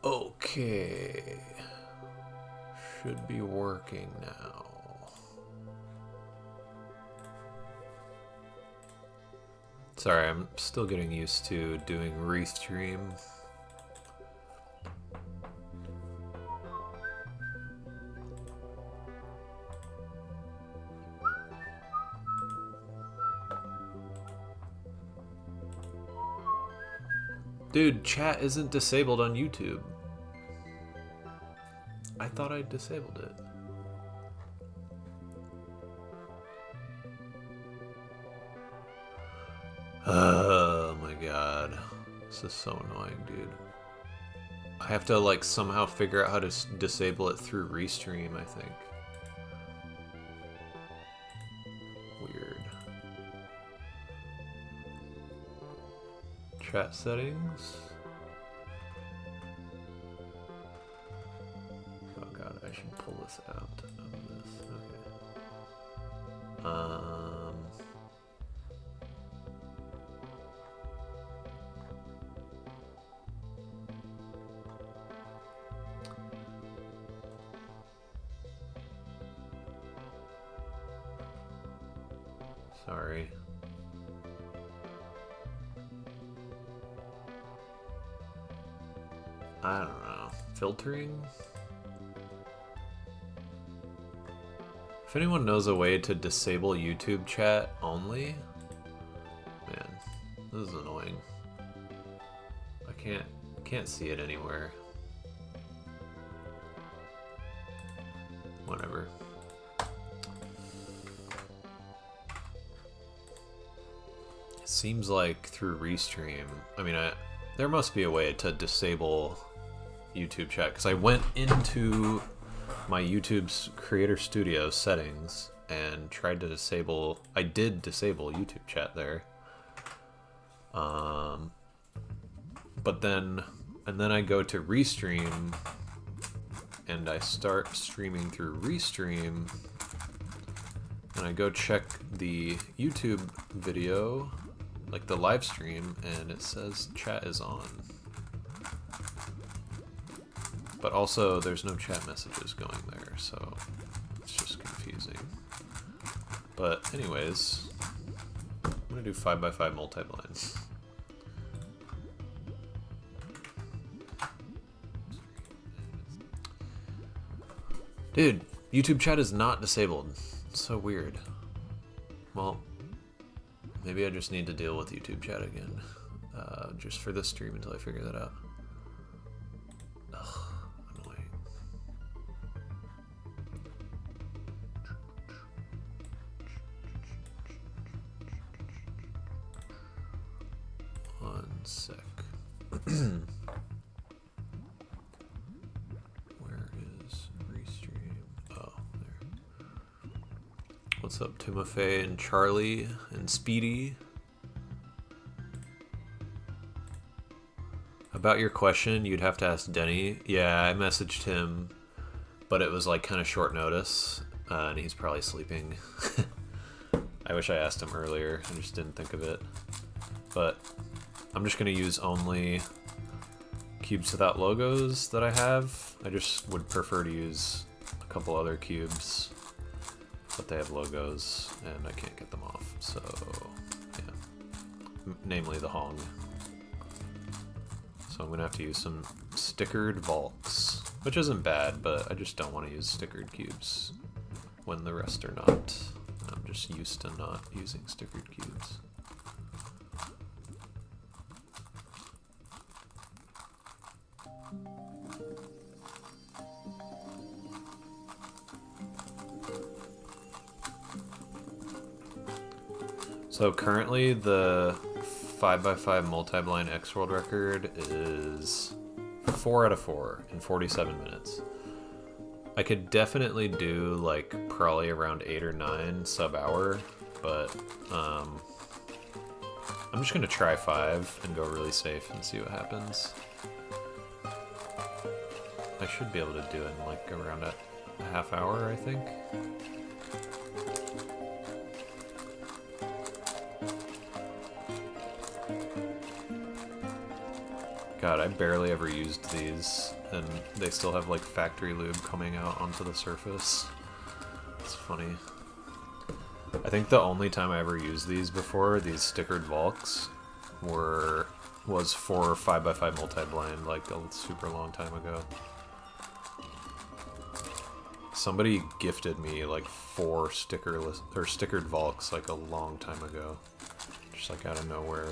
Okay. Should be working now. Sorry, I'm still getting used to doing restream. Dude, chat isn't disabled on YouTube. I thought I disabled it. Oh my god. This is so annoying, dude. I have to like somehow figure out how to disable it through Restream, I think. Weird. Chat settings. Oh god, I should pull this out of this. Okay. Sorry. I don't know. Filtering? If anyone knows a way to disable YouTube chat only, man, this is annoying. I can't see it anywhere. Whatever. It seems like through Restream, I mean, there must be a way to disable YouTube chat, because I went into my YouTube's Creator Studio settings and tried to disable, I did disable YouTube chat there. But then I go to Restream and I start streaming through Restream and I go check the YouTube video, like the live stream, and it says chat is on. But also there's no chat messages going there, so it's just confusing. But anyways, I'm gonna do 5x5 multi-blind. Dude, YouTube chat is not disabled. It's so weird. Well, maybe I just need to deal with YouTube chat again, just for this stream until I figure that out. Ugh, annoying. One sec. Where is Restream? Oh, there. What's up, Timofey and Charlie and Speedy? About your question, you'd have to ask Denny. Yeah, I messaged him, but it was like kind of short notice, and he's probably sleeping. I wish I asked him earlier. I just didn't think of it. But I'm just going to use only cubes without logos that I have. I just would prefer to use a couple other cubes, but they have logos, and I can't get them off. So, yeah. Namely the Hong. So I'm going to have to use some stickered vaults, which isn't bad, but I just don't want to use stickered cubes when the rest are not. I'm just used to not using stickered cubes. So currently the 5x5 multi-blind X world record is 4 out of 4 in 47 minutes. I could definitely do like probably around 8 or 9 sub-hour, but I'm just gonna try 5 and go really safe and see what happens. I should be able to do it in like around a half hour, I think. God, I barely ever used these, and they still have like factory lube coming out onto the surface. It's funny. I think the only time I ever used these before, these stickered Volks, was for 5x5 multi-blind like a super long time ago. Somebody gifted me like 4 stickered Volks like a long time ago, just like out of nowhere.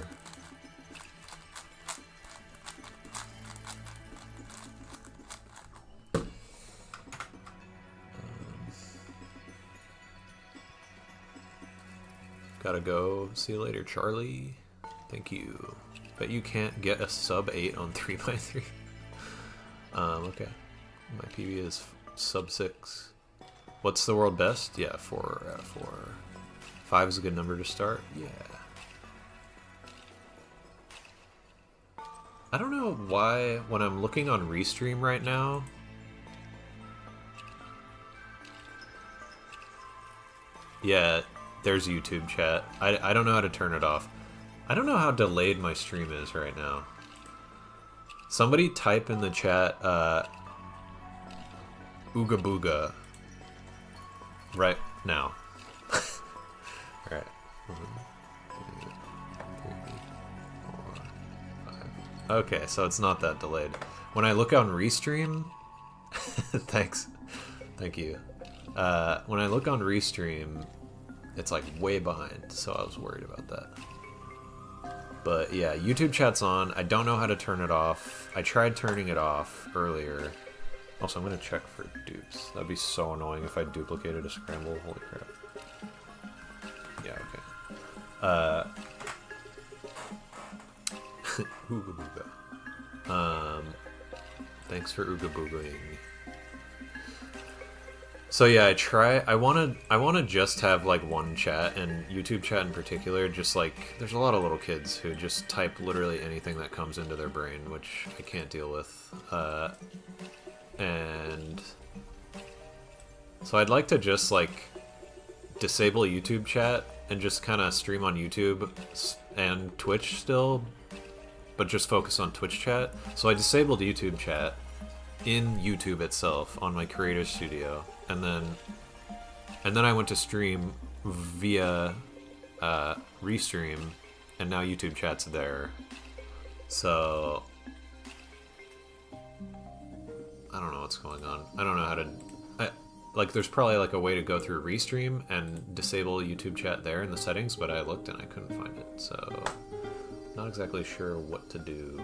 Gotta go. See you later, Charlie. Thank you. Bet you can't get a sub 8 on 3x3. Okay. My PB is sub 6. What's the world best? Yeah, 4 out of 4. 5 is a good number to start. Yeah. I don't know why when I'm looking on Restream right now. Yeah, there's YouTube chat. I don't know how to turn it off. I don't know how delayed my stream is right now. Somebody type in the chat, Ooga Booga right now. Alright. 1, 2, 3, 4, 5. Okay, so it's not that delayed. When I look on Restream... Thanks. Thank you. When I look on Restream, it's like way behind, so I was worried about that. But yeah, YouTube chat's on. I don't know how to turn it off. I tried turning it off earlier. Also, I'm gonna check for dupes. That'd be so annoying if I duplicated a scramble. Holy crap. Yeah, okay. Ooga Booga. Thanks for Ooga Boogling. So yeah, I wanna just have like one chat, and YouTube chat in particular, just like there's a lot of little kids who just type literally anything that comes into their brain, which I can't deal with. And so I'd like to just like disable YouTube chat and just kind of stream on YouTube and Twitch still, but just focus on Twitch chat. So I disabled YouTube chat in YouTube itself on my Creator Studio. And then I went to stream via Restream, and now YouTube chat's there. So I don't know what's going on. I don't know how to... like, there's probably like a way to go through Restream and disable YouTube chat there in the settings, but I looked and I couldn't find it. So not exactly sure what to do.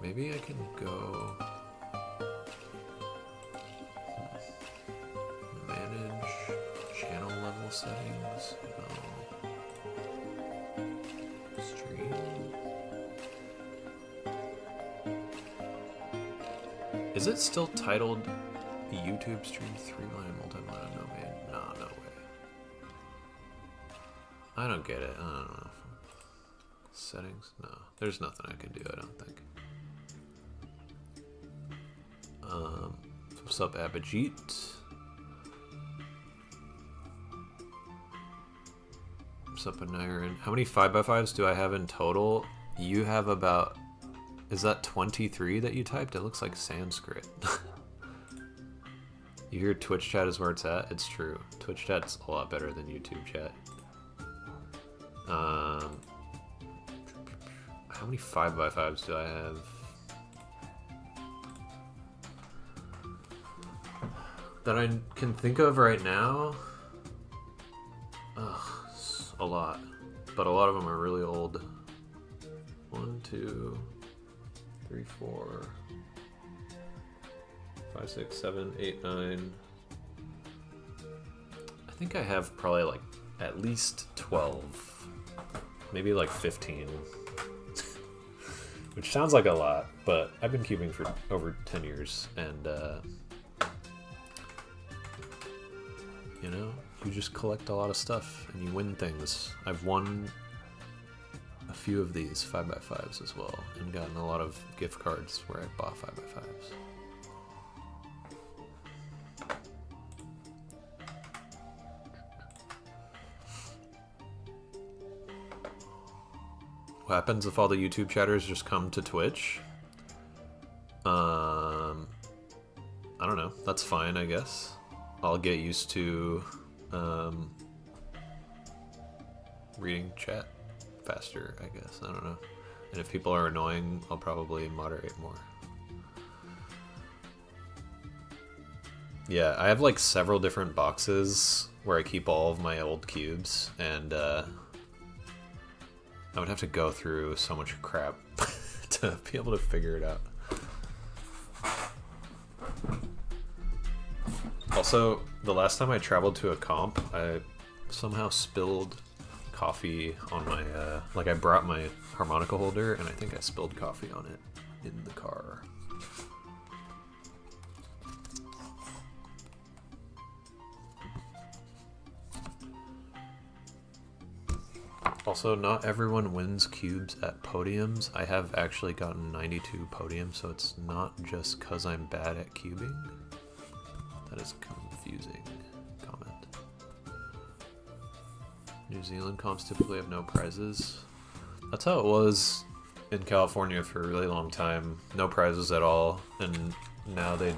Maybe I can go manage channel level settings. No. Stream. Is it still titled YouTube stream 3-line multi-line? No, man. No way. I don't get it. I don't know. Settings? No. There's nothing I can do, I don't think. What's up, Abhijit? What's up, Aniran? How many 5x5s do I have in total? You have about... Is that 23 that you typed? It looks like Sanskrit. You hear Twitch chat is where it's at? It's true. Twitch chat's a lot better than YouTube chat. How many 5x5s do I have? That I can think of right now? Ugh, a lot. But a lot of them are really old. 1, 2, 3, 4, 5, 6, 7, 8, 9. I think I have probably like at least 12. Maybe like 15. Which sounds like a lot, but I've been cubing for over 10 years, and you know, you just collect a lot of stuff and you win things. I've won a few of these 5x5s as well, and gotten a lot of gift cards where I bought 5x5s. What happens if all the YouTube chatters just come to Twitch? I don't know. That's fine, I guess. I'll get used to reading chat faster, I guess. I don't know. And if people are annoying, I'll probably moderate more. Yeah, I have like several different boxes where I keep all of my old cubes, and I would have to go through so much crap to be able to figure it out. Also, the last time I traveled to a comp, I somehow spilled coffee on my, like I brought my harmonica holder and I think I spilled coffee on it in the car. Also, not everyone wins cubes at podiums. I have actually gotten 92 podiums, so it's not just because I'm bad at cubing. That is confusing comment. New Zealand comps typically have no prizes. That's how it was in California for a really long time. No prizes at all, and now they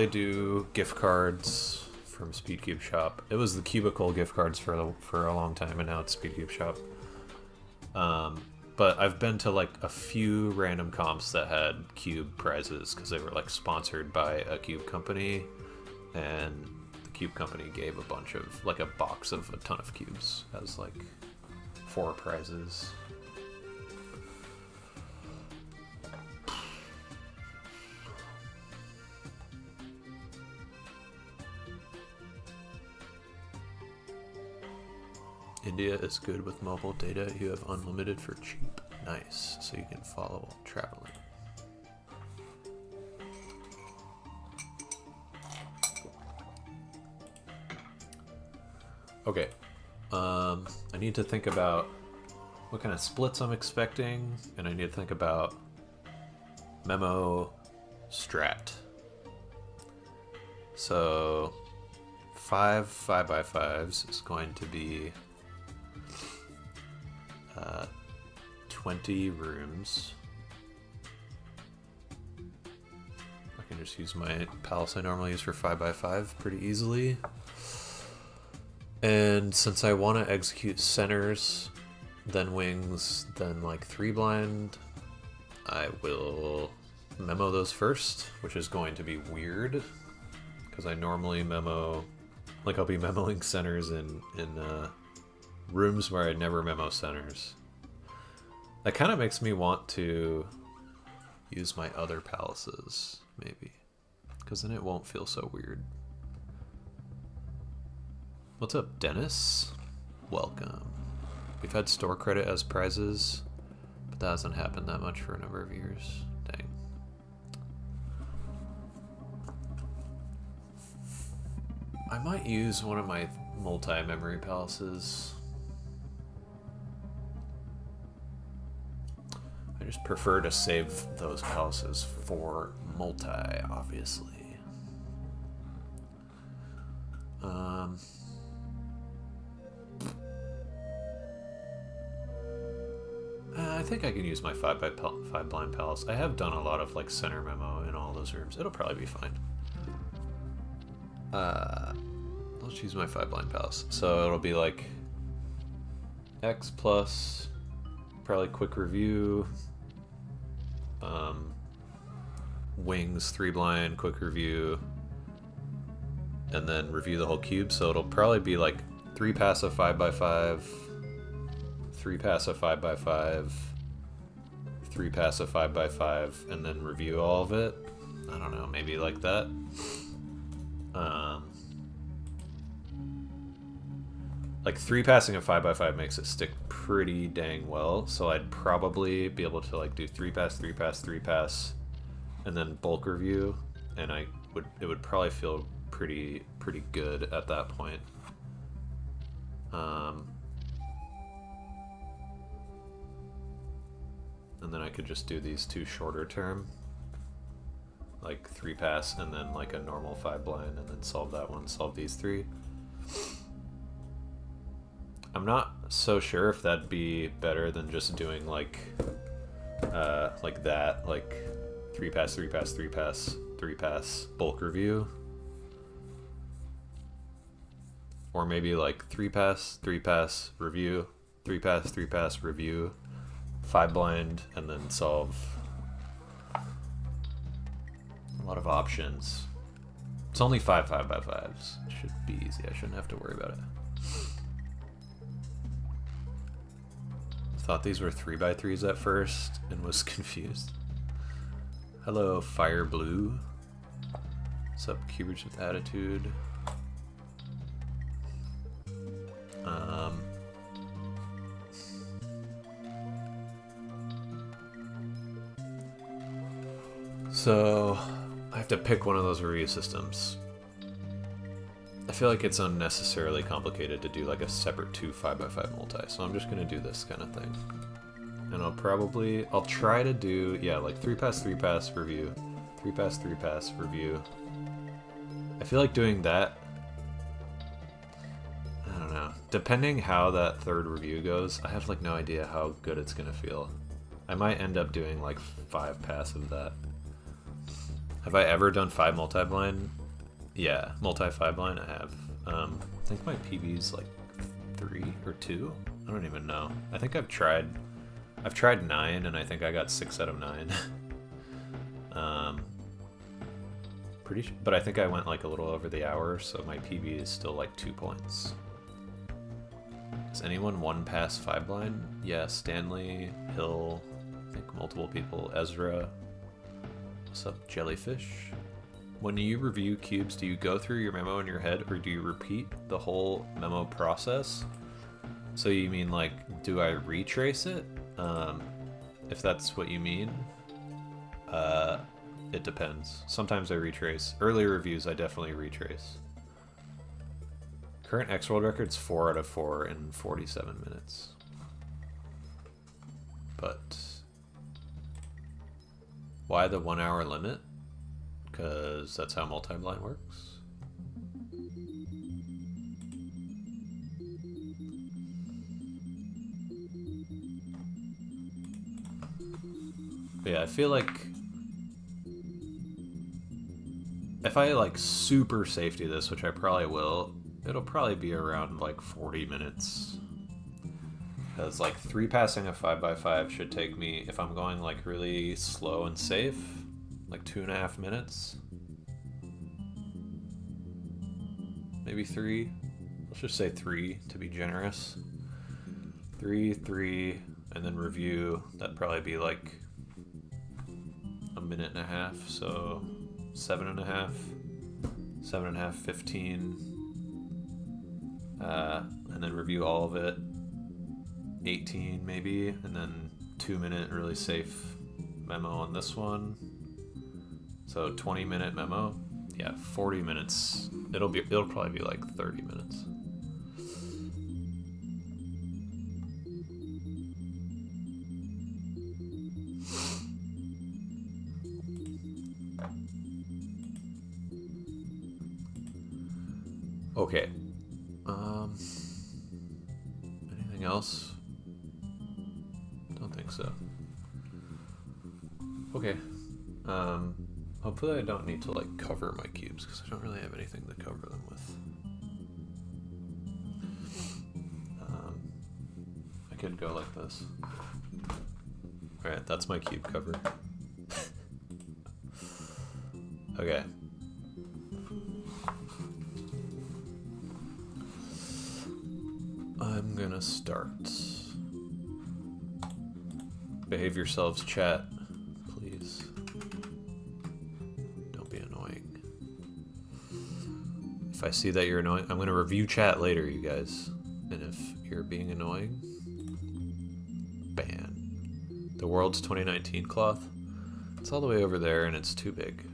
do gift cards from Speedcube Shop. It was the Cubicle gift cards for a long time, and now it's Speedcube Shop. But I've been to like a few random comps that had cube prizes because they were like sponsored by a cube company, and the cube company gave a bunch of like a box of a ton of cubes as like 4 prizes. India is good with mobile data. You have unlimited for cheap. Nice. So you can follow while traveling. Okay. I need to think about what kind of splits I'm expecting, and I need to think about memo strat. So 5 5x5s is going to be 20 rooms. I can just use my palace I normally use for 5x5 pretty easily. And since I want to execute centers, then wings, then like 3 blind, I will memo those first, which is going to be weird because I normally memo, like I'll be memoing centers in rooms where I never memo centers. That kind of makes me want to use my other palaces, maybe, because then it won't feel so weird. What's up, Dennis? Welcome. We've had store credit as prizes, but that hasn't happened that much for a number of years. Dang. I might use one of my multi-memory palaces. I just prefer to save those palaces for multi, obviously. I think I can use my 5x5 blind palace. I have done a lot of like center memo in all those rooms. It'll probably be fine. Let's use my 5 blind palace. So it'll be like X plus probably quick review, wings 3 blind, quick review, and then review the whole cube. So it'll probably be like 3 passive 5x5, 3 passive 5x5, 3 passive 5x5, and then review all of it. I don't know, maybe like that. Like 3 passing a 5x5 makes it stick pretty dang well, so I'd probably be able to like do 3 pass, 3 pass, 3 pass, and then bulk review, and it would probably feel pretty good at that point. And then I could just do these 2 shorter term, like 3 pass and then like a normal 5 blind, and then solve that one, solve these 3. I'm not so sure if that'd be better than just doing like that, like 3-pass, 3-pass, 3-pass, 3-pass bulk review. Or maybe like 3-pass, 3-pass review, 3-pass, 3-pass review, 5-blind, and then solve. A lot of options. It's only 5 5x5s. It should be easy. I shouldn't have to worry about it. Thought these were 3x3s at first and was confused. Hello, Fire Blue. What's up, Cubers with Attitude? So I have to pick one of those review systems. I feel like it's unnecessarily complicated to do like a separate 2 5x5 multi, so I'm just gonna do this kind of thing. And I'll try to do, yeah, like 3-pass, 3-pass review, 3-pass, 3-pass review. I feel like doing that, I don't know, depending how that third review goes, I have like no idea how good it's gonna feel. I might end up doing like 5-pass of that. Have I ever done 5 multi-blind? Yeah, multi-5-blind I have. I think my PB's like 3 or 2. I don't even know. I think I've tried 9 and I think I got 6 out of 9. Pretty sure, but I think I went like a little over the hour, so my PB is still like 2 points. Is anyone 1-pass 5-blind? Yeah, Stanley, Hill, I think multiple people, Ezra. What's up, Jellyfish? When you review cubes, do you go through your memo in your head or do you repeat the whole memo process? So you mean like, do I retrace it? If that's what you mean, it depends. Sometimes I retrace. Early reviews, I definitely retrace. Current XWRld record's 4 out of 4 in 47 minutes. But why the 1 hour limit? Because that's how multi-blind works. But yeah, I feel like if I like super safety this, which I probably will, it'll probably be around like 40 minutes. Because like 3-passing a 5x5 should take me, if I'm going like really slow and safe, like 2.5 minutes. Maybe 3. Let's just say 3 to be generous. 3, and then review. That'd probably be like a minute and a half, so 7.5, 7.5, 15. And then review all of it. 18 maybe, and then 2-minute really safe memo on this one. So 20-minute memo. Yeah, 40 minutes. It'll probably be like 30 minutes. Okay. Anything else? Don't think so. Okay. Hopefully I don't need to like cover my cubes because I don't really have anything to cover them with. I could go like this. Alright, that's my cube cover. Okay. I'm gonna start. Behave yourselves, chat. Please. Don't be annoying. If I see that you're annoying, I'm gonna review chat later, you guys. And if you're being annoying, ban. The world's 2019 cloth. It's all the way over there and it's too big.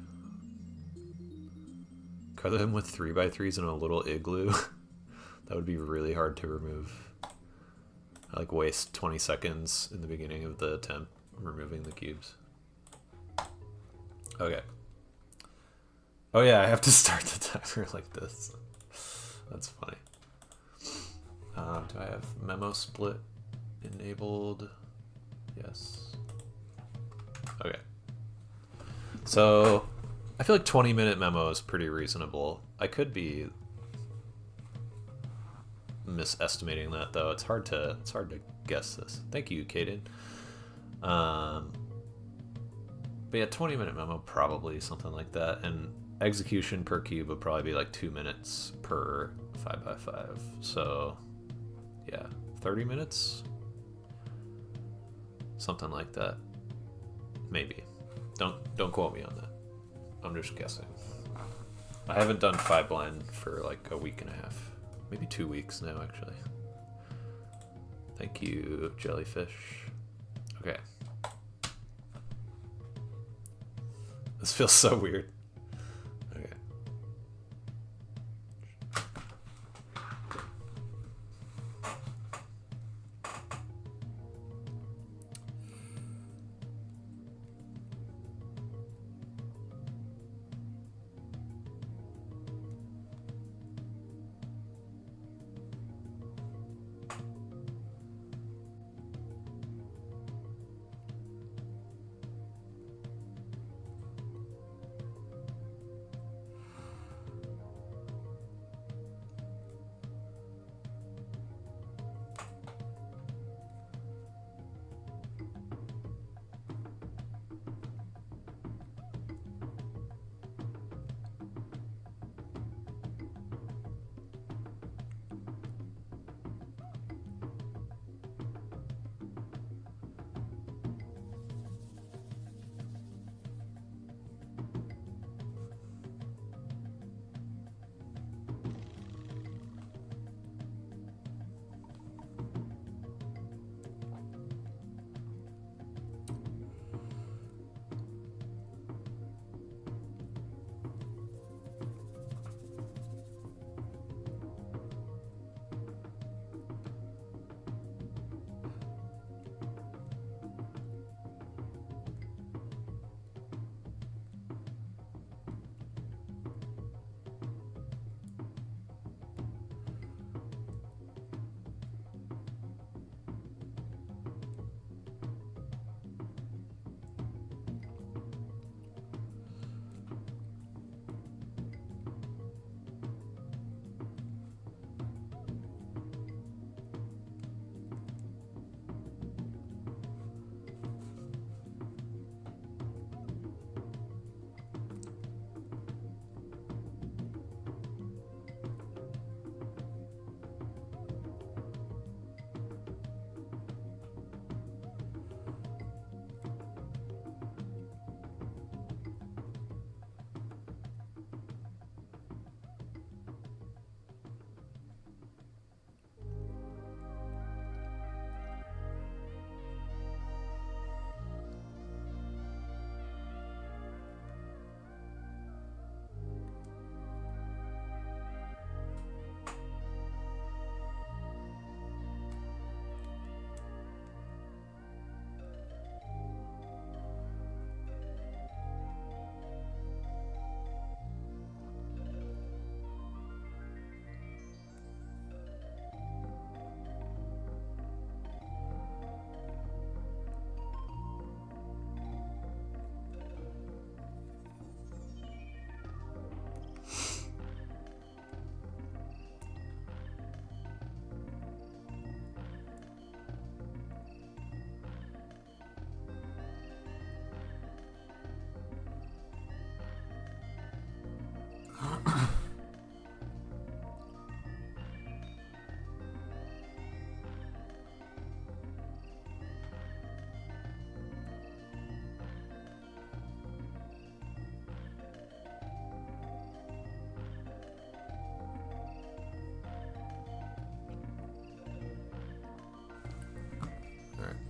Cover them with 3x3s in a little igloo. That would be really hard to remove. I like waste 20 seconds in the beginning of the attempt removing the cubes. Okay. Oh yeah, I have to start the timer like this. That's funny. Do I have memo split enabled? Yes. Okay. So I feel like 20-minute memo is pretty reasonable. I could be misestimating that though. It's hard to guess this. Thank you, Kaden. But yeah, 20-minute memo, probably something like that. And execution per cube would probably be like 2 minutes per 5x5. So yeah, 30 minutes? Something like that. Maybe. Don't quote me on that. I'm just guessing. I haven't done 5-blind for like a week and a half. Maybe 2 weeks now, actually. Thank you, jellyfish. Okay. This feels so weird. Okay.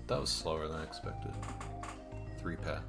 That was slower than I expected. 3 pass.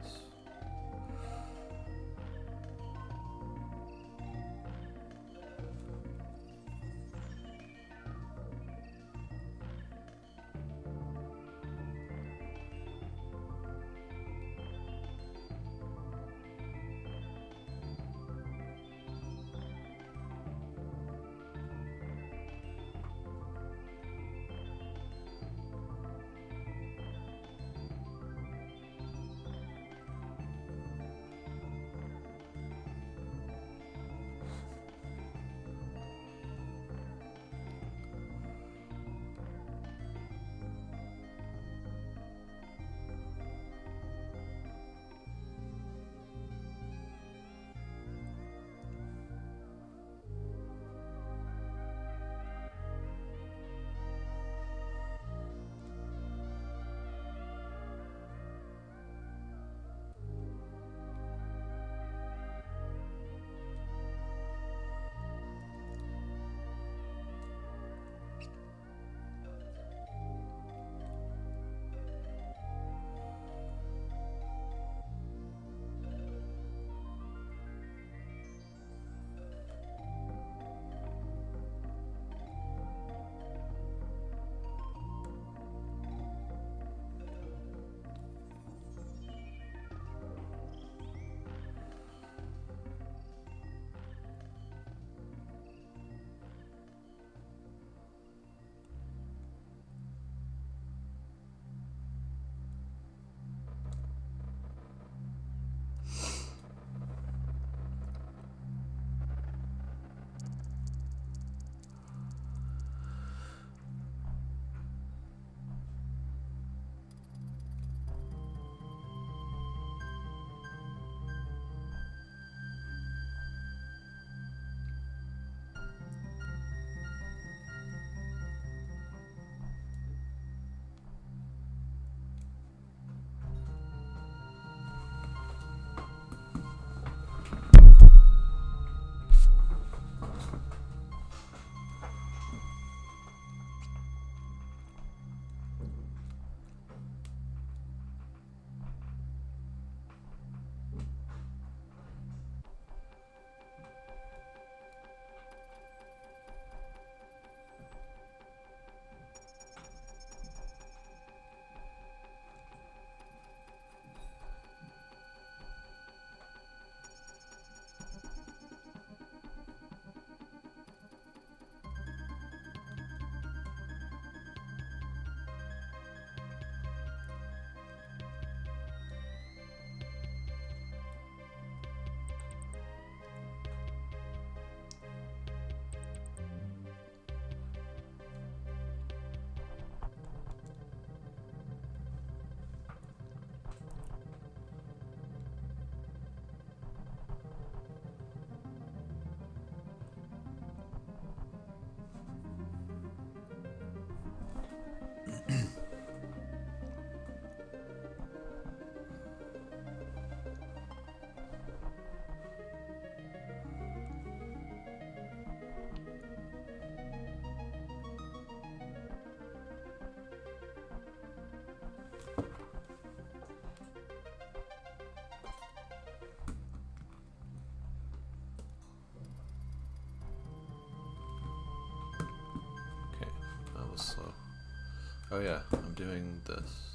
Oh yeah, I'm doing this.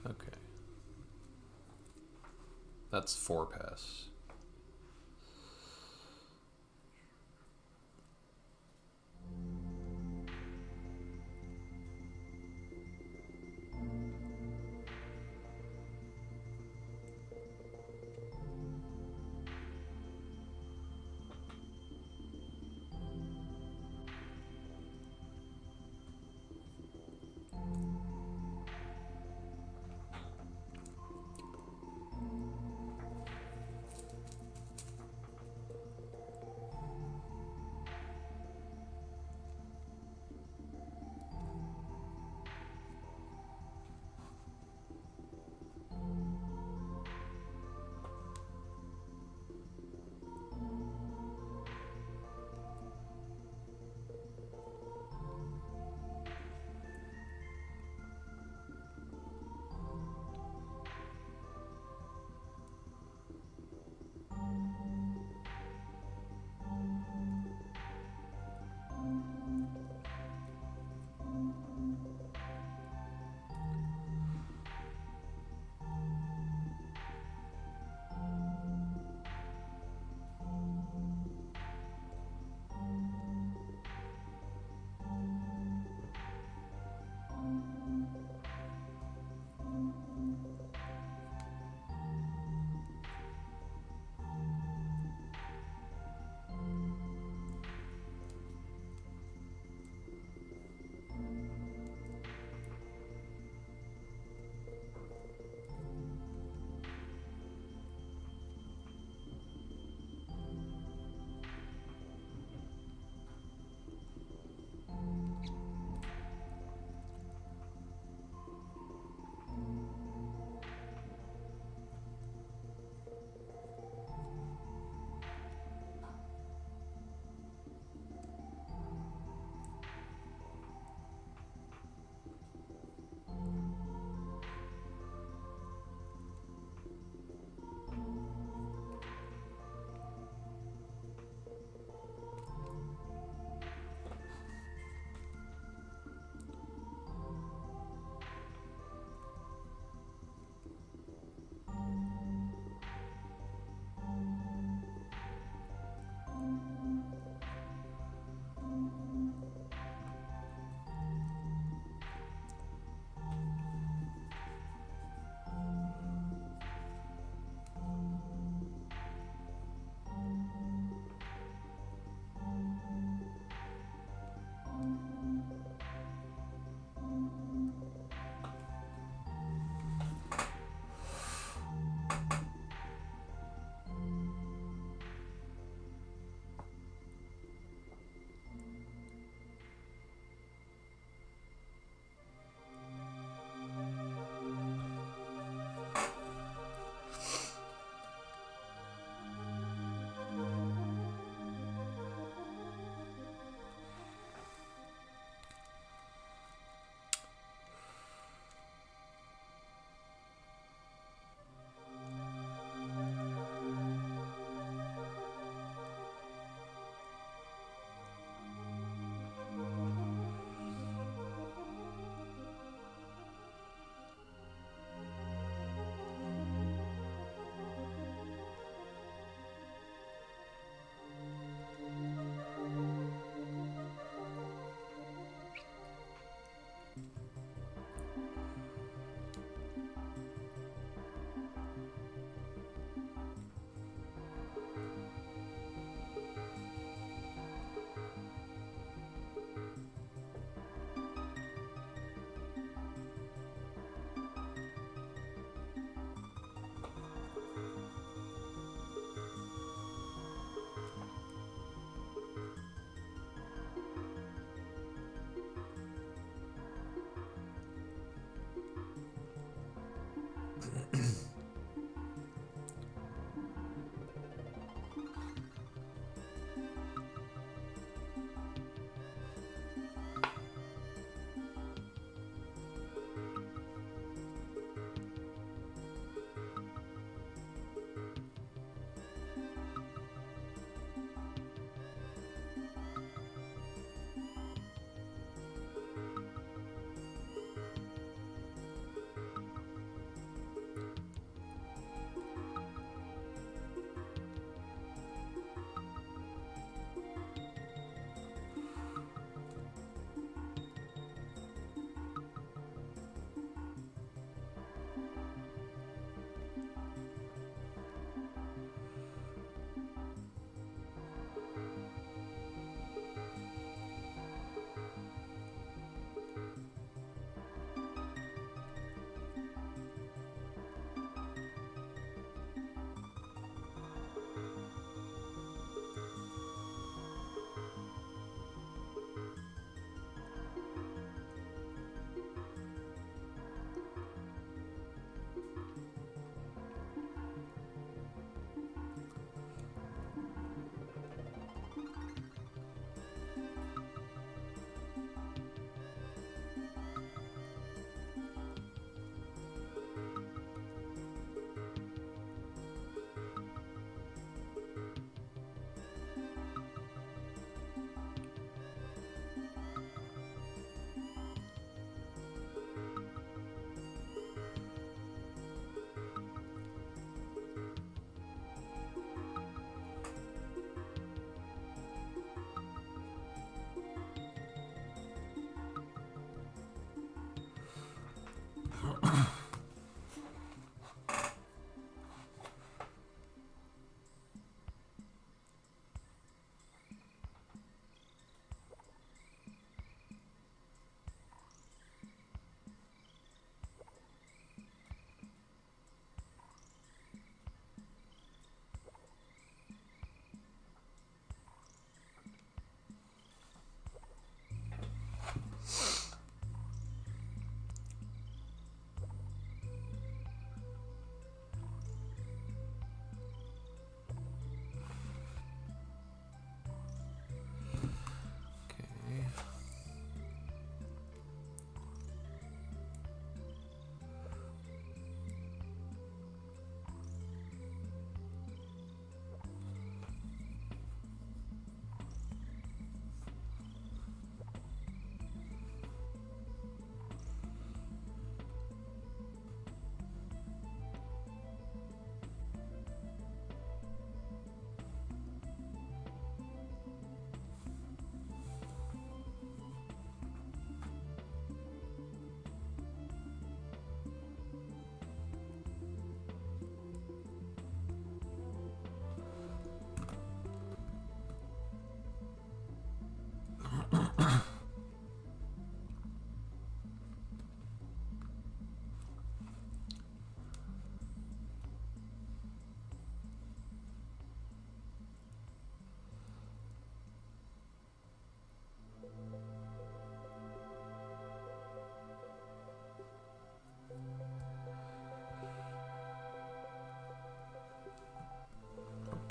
Okay. That's 4 pass.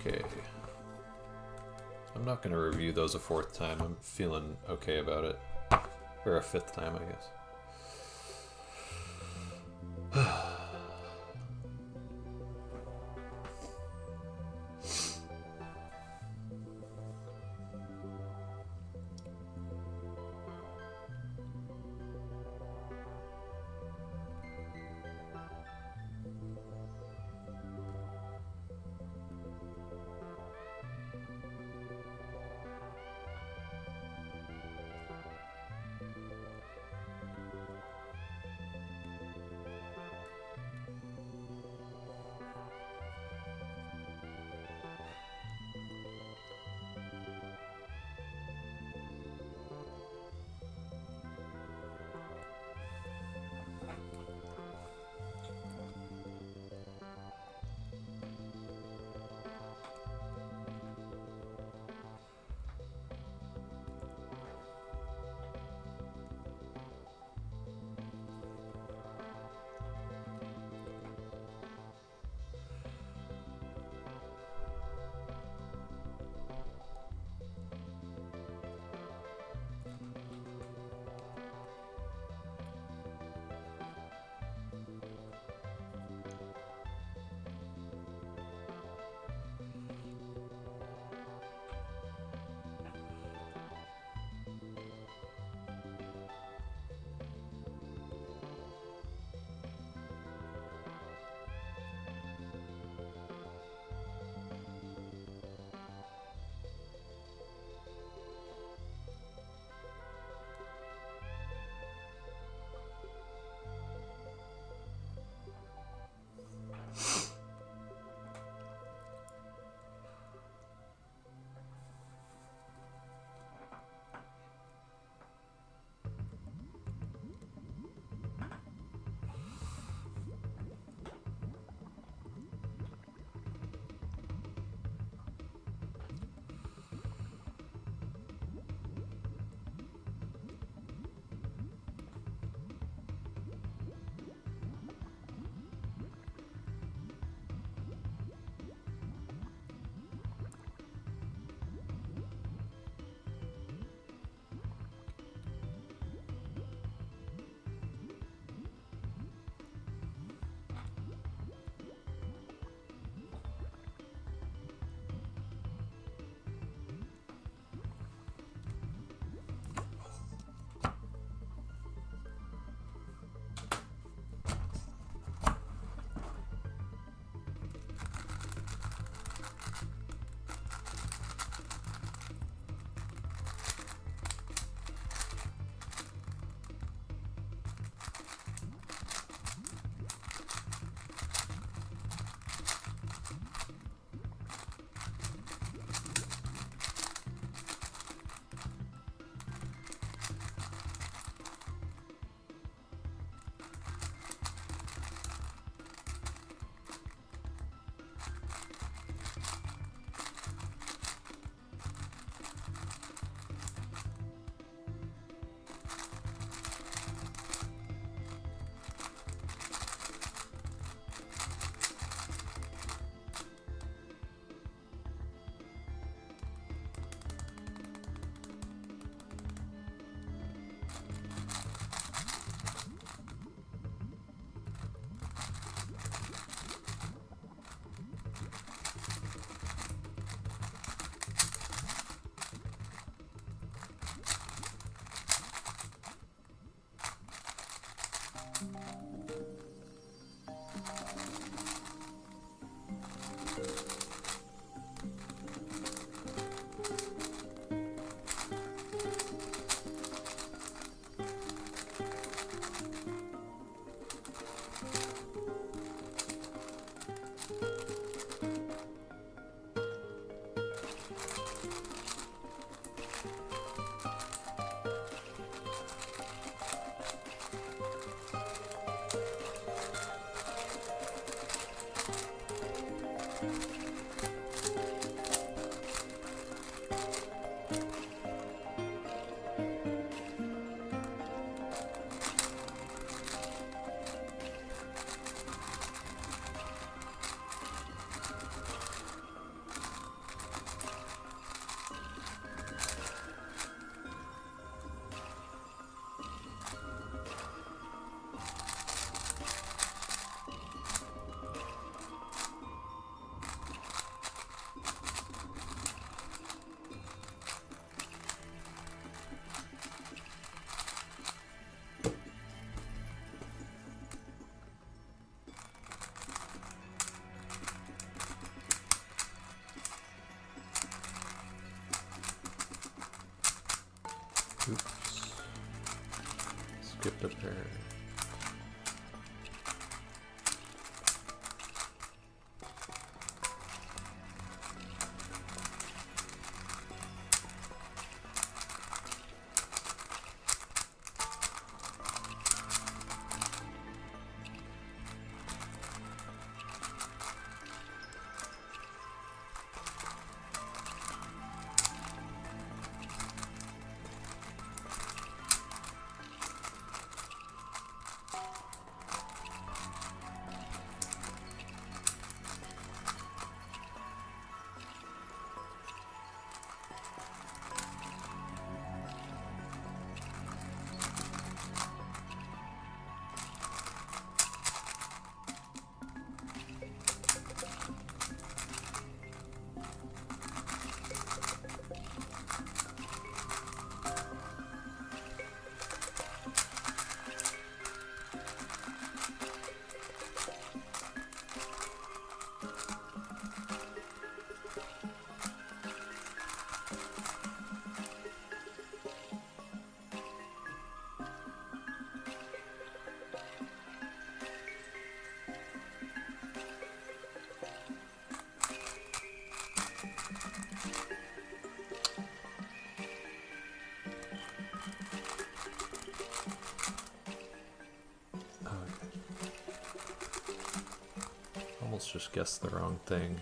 Okay. I'm not going to review those a fourth time. I'm feeling okay about it. Or a fifth time, I guess. Oops. Skipped a pair. Almost just guessed the wrong thing.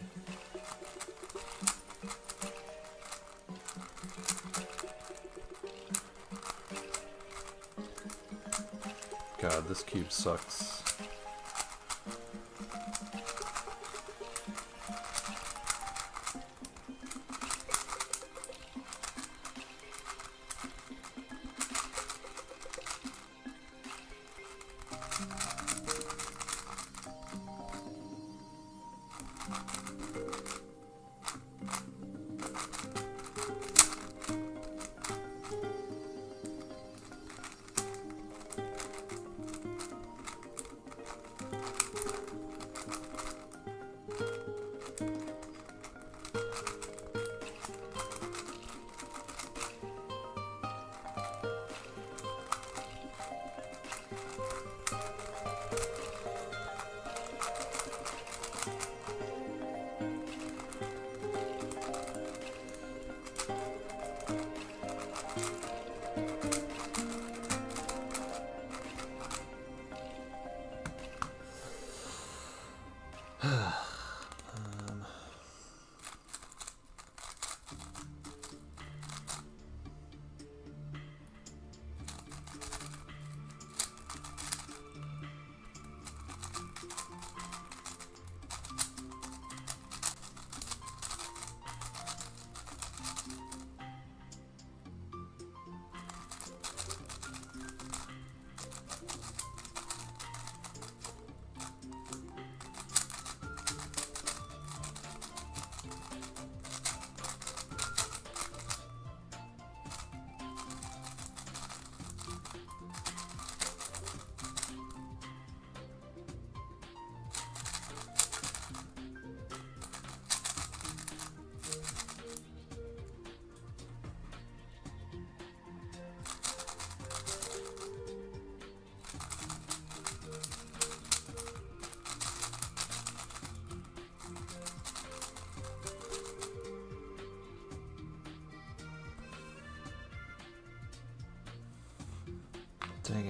God, this cube sucks.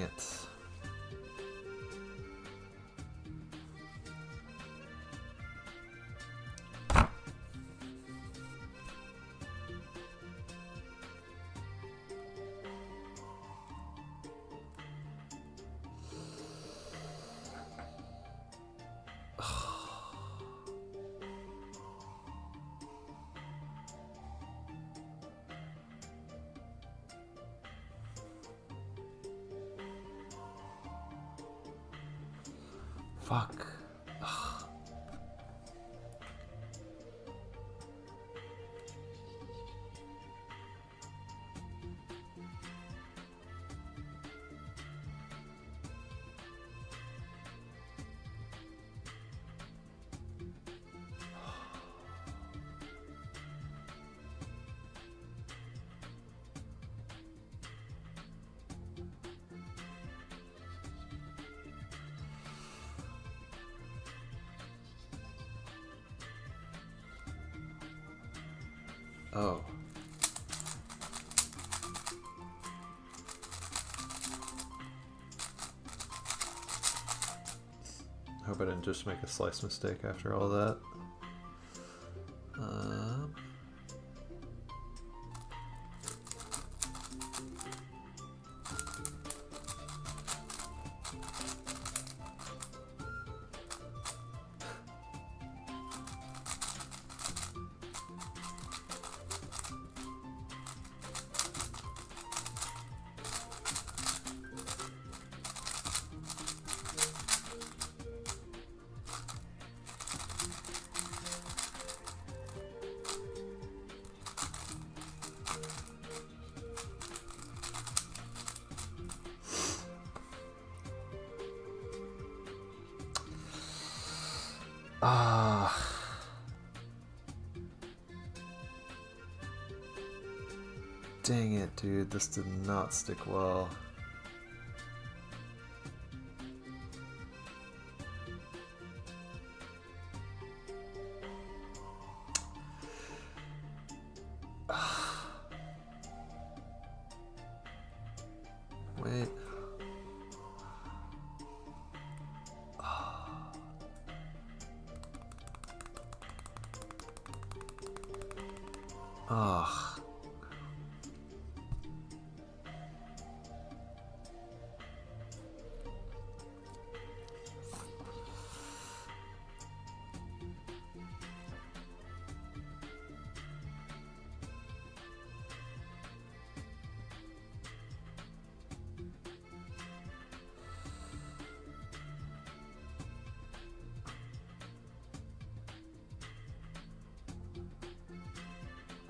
it. Fuck. Ugh. Oh. Hope I didn't just make a slice mistake after all that. Dang it, dude. This did not stick well. Wait. Ugh.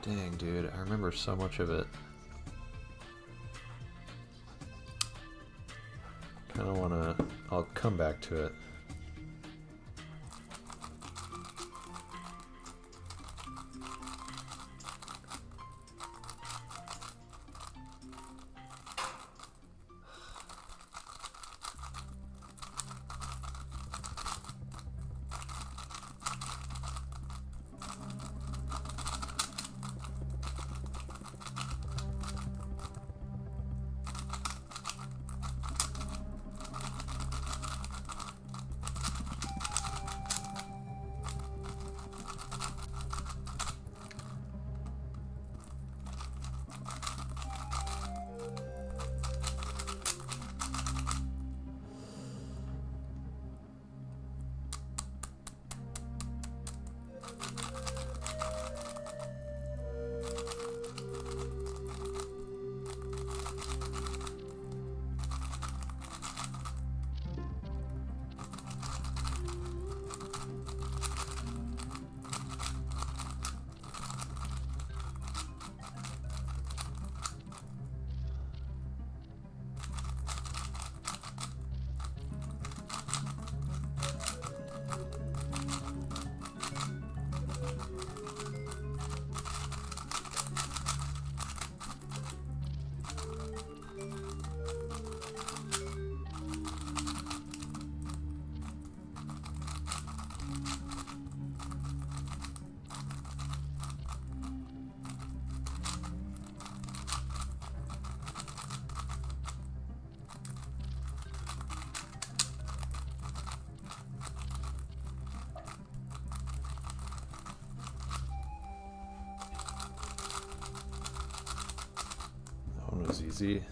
Dang, dude, I remember so much of it. Kinda wanna... I'll come back to it. 60.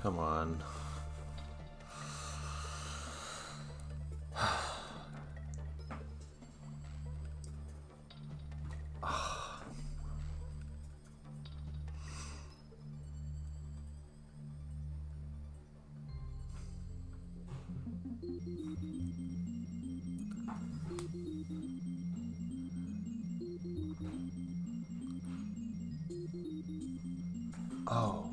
Come on. Oh.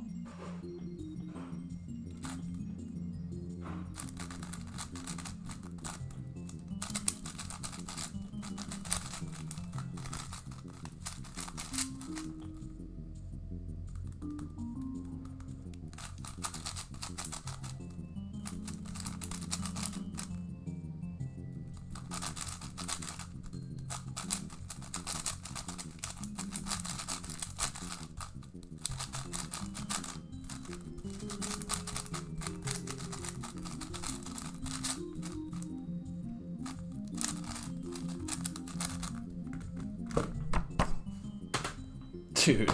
Dude,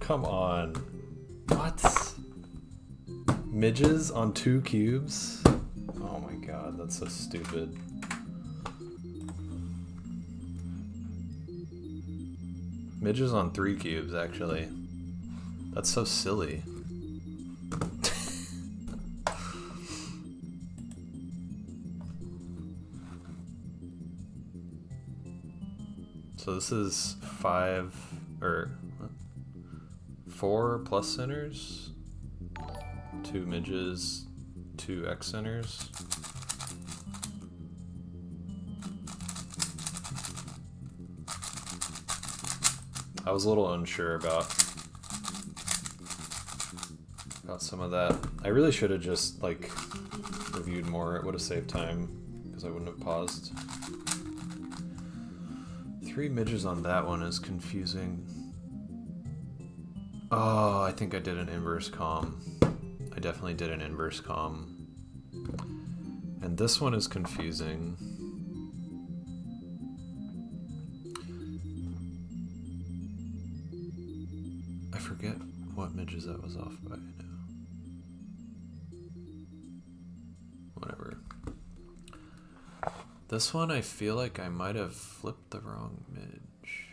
come on. What? Midges on 2 cubes? Oh my god, that's so stupid. Midges on 3 cubes, actually. That's so silly. So this is 5 or 4 plus centers, 2 midges, 2 X centers. I was a little unsure about some of that. I really should have just like reviewed more. It would have saved time because I wouldn't have paused. 3 midges on that one is confusing. Oh, I think I did an inverse comm. I definitely did an inverse comm. And this one is confusing. I forget what midges that was off by now. Whatever. This one I feel like I might have flipped the wrong midge.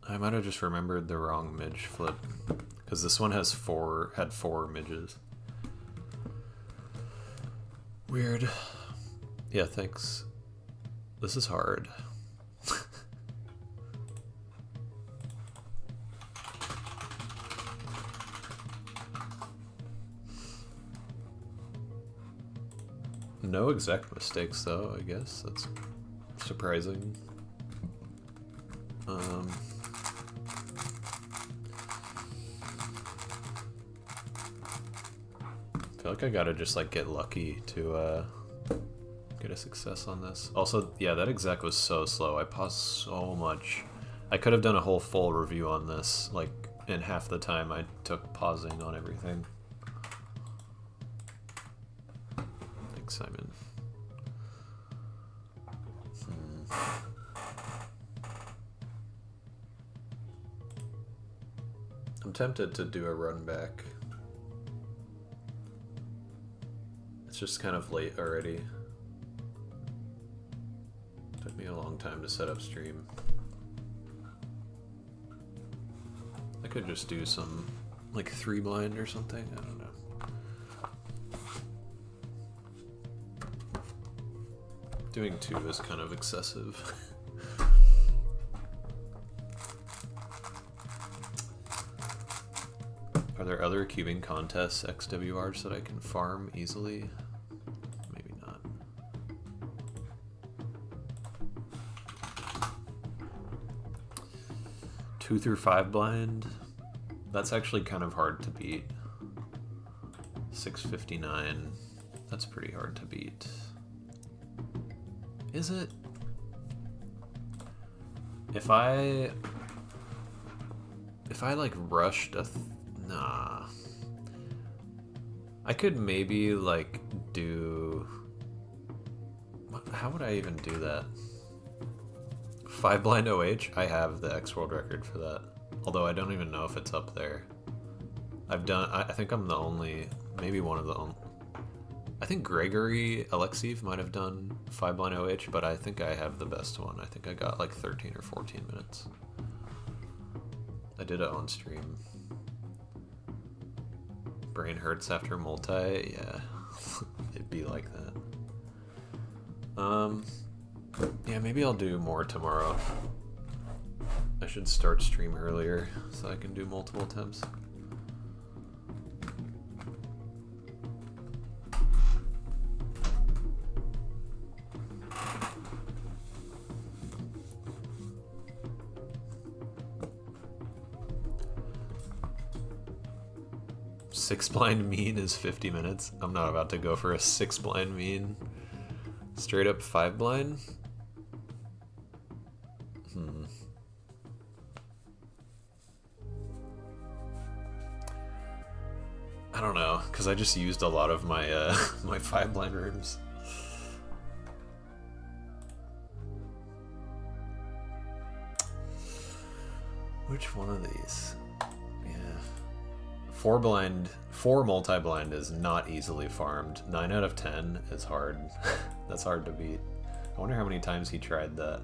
I might have just remembered the wrong midge flip, because this one had four midges. Weird. Yeah, thanks. This is hard. No exact mistakes though, I guess. That's surprising. I feel like I gotta just like get lucky to get a success on this. Also, yeah, that exec was so slow. I paused so much. I could have done a whole full review on this, like in half the time I took pausing on everything. Thanks, Simon. I'm tempted to do a run back. It's just kind of late already. Took me a long time to set up stream. I could just do some like 3 blind or something, I don't know. Doing 2 is kind of excessive. Are there other cubing contests, XWRs, that I can farm easily? Maybe not. Two through 5 blind? That's actually kind of hard to beat. 659. That's pretty hard to beat. Is it? If I like rushed a nah. I could maybe like do how would I even do that? 5 blind OH? I have the X world record for that. Although I don't even know if it's up there. I think I'm the only, maybe one of the only. I think Gregory Alexiev might have done 5 blind OH, but I think I have the best one. I think I got like 13 or 14 minutes. I did it on stream. Brain hurts after multi, yeah. It'd be like that. Yeah, maybe I'll do more tomorrow. I should start stream earlier so I can do multiple attempts. Six blind mean is 50 minutes. I'm not about to go for a 6 blind mean. Straight up 5 blind? I don't know, because I just used a lot of my my 5 blind rooms. Which one of these? Yeah. 4 blind, 4 multi-blind is not easily farmed. 9 out of 10 is hard. That's hard to beat. I wonder how many times he tried that.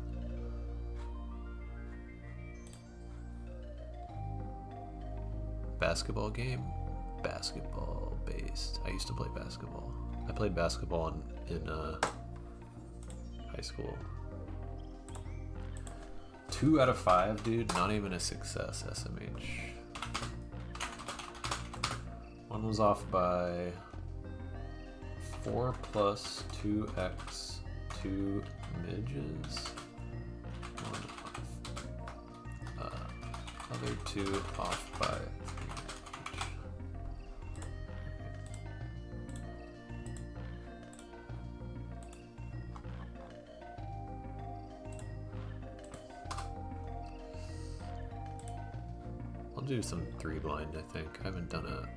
Basketball game? Basketball based. I used to play basketball. I played basketball in high school. 2 out of 5, dude. Not even a success, SMH. One was off by 4 plus 2x 2 midges. One off. Other 2 off by 3 midges. I'll do some 3 blind, I think. I haven't done a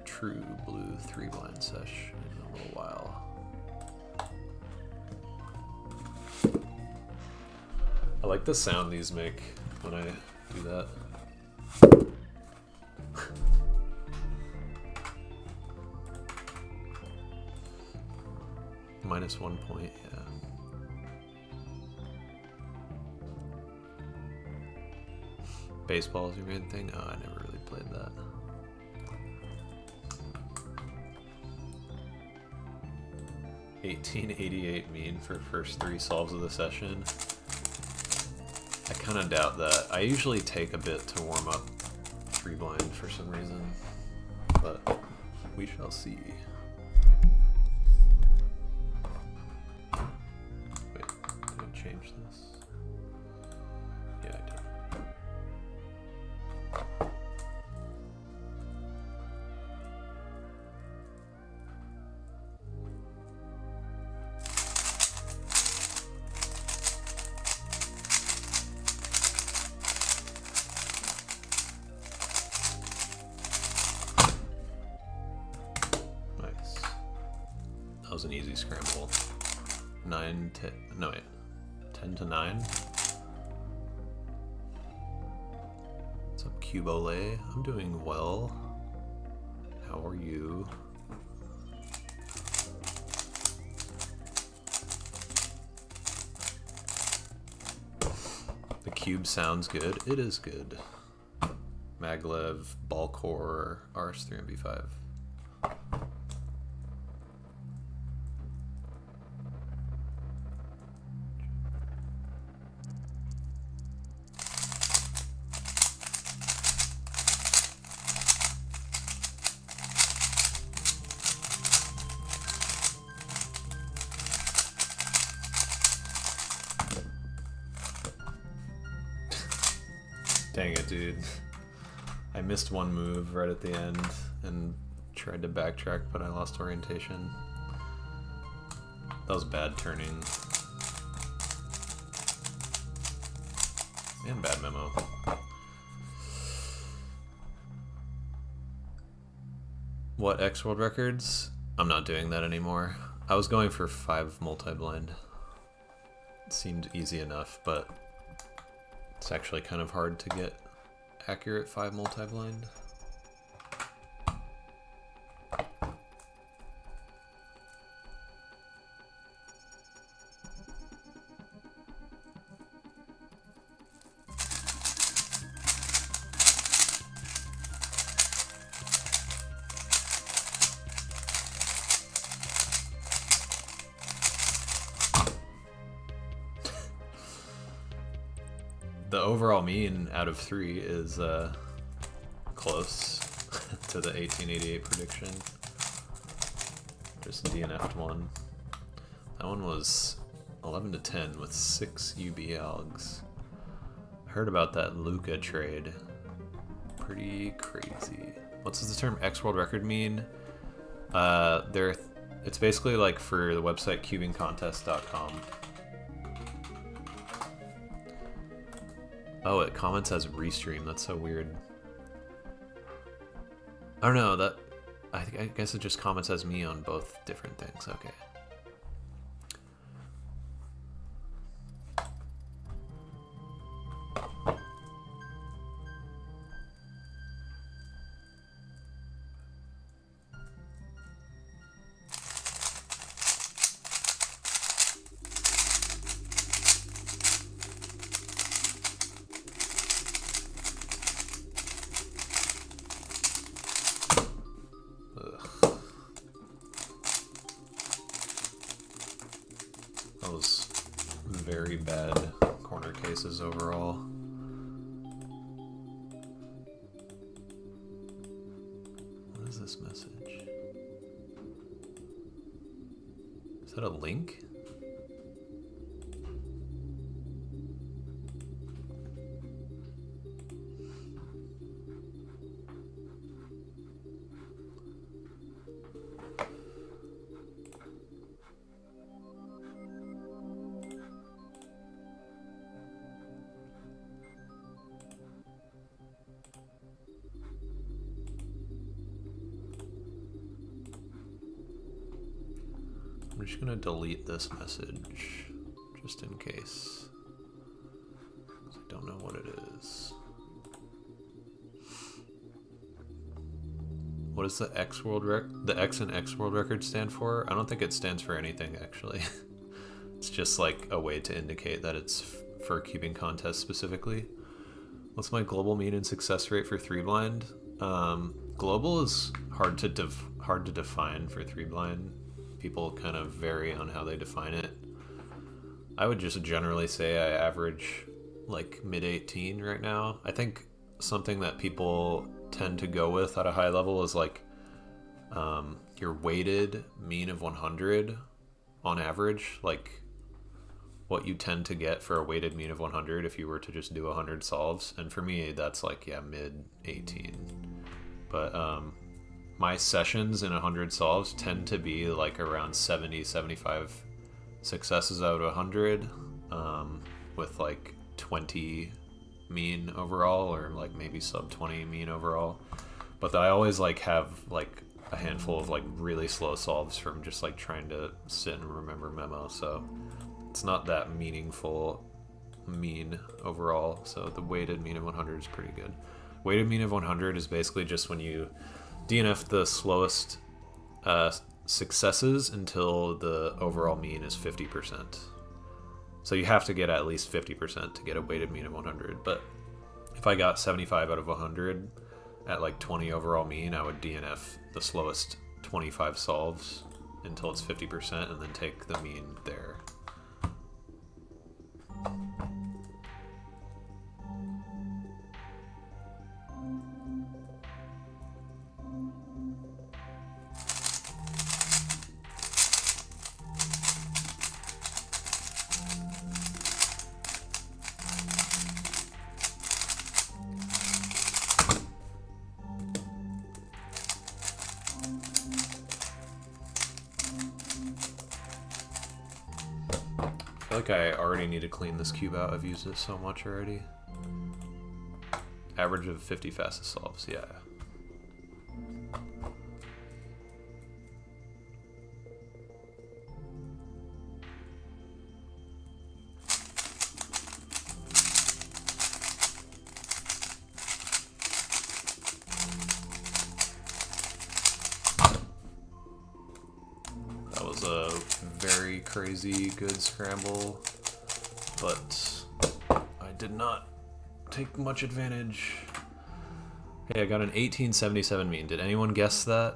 true blue 3 blind sesh in a little while. I like the sound these make when I do that. -1 point, yeah. Baseball is your main thing? Oh, I never really played that. $18.88 mean for first 3 solves of the session. I kind of doubt that. I usually take a bit to warm up 3 blind for some reason, but we shall see. Wait, did I change this? Yeah, I did. That was an easy scramble. 10 to 9. What's up, Cubole? I'm doing well. How are you? The cube sounds good. It is good. Maglev, Balcor, RS3 and B5. Dang it, dude. I missed one move right at the end and tried to backtrack, but I lost orientation. That was bad turning. And bad memo. What, X World Records? I'm not doing that anymore. I was going for 5 multi-blind. It seemed easy enough, but it's actually kind of hard to get accurate 5 multi-blind. The overall mean out of 3 is close to the 1888 prediction. Just DNF'd one. That one was 11 to 10 with 6 UB algs. I heard about that Luca trade. Pretty crazy. What's the term X World Record mean? It's basically like for the website cubingcontest.com. Oh, it comments as restream. That's so weird. I don't know. I guess it just comments as me on both different things. Okay. Very bad corner cases overall. What is this message? Is that a link? I'm just gonna delete this message, just in case. I don't know what it is. What does the X and X World Record stand for? I don't think it stands for anything, actually. It's just like a way to indicate that it's for cubing contests specifically. What's my global mean and success rate for 3-blind? Global is hard to define for 3-blind. People kind of vary on how they define it. I would just generally say I average like mid-18 right now. I think something that people tend to go with at a high level is like your weighted mean of 100 on average, like what you tend to get for a weighted mean of 100 if you were to just do 100 solves. And for me, that's like, yeah, mid-18. But my sessions in 100 solves tend to be like around 70, 75 successes out of 100, with like 20 mean overall, or like maybe sub 20 mean overall. But I always like have like a handful of like really slow solves from just like trying to sit and remember memo, so it's not that meaningful mean overall. So the weighted mean of 100 is pretty good. Weighted mean of 100 is basically just when you DNF the slowest successes until the overall mean is 50%. So you have to get at least 50% to get a weighted mean of 100. But if I got 75 out of 100 at like 20 overall mean, I would DNF the slowest 25 solves until it's 50% and then take the mean there. I feel like I already need to clean this cube out. I've used it so much already. Average of 50 fastest solves, yeah. That was a very crazy good scramble, but I did not take much advantage. Hey, I got an 1877 mean. Did anyone guess that?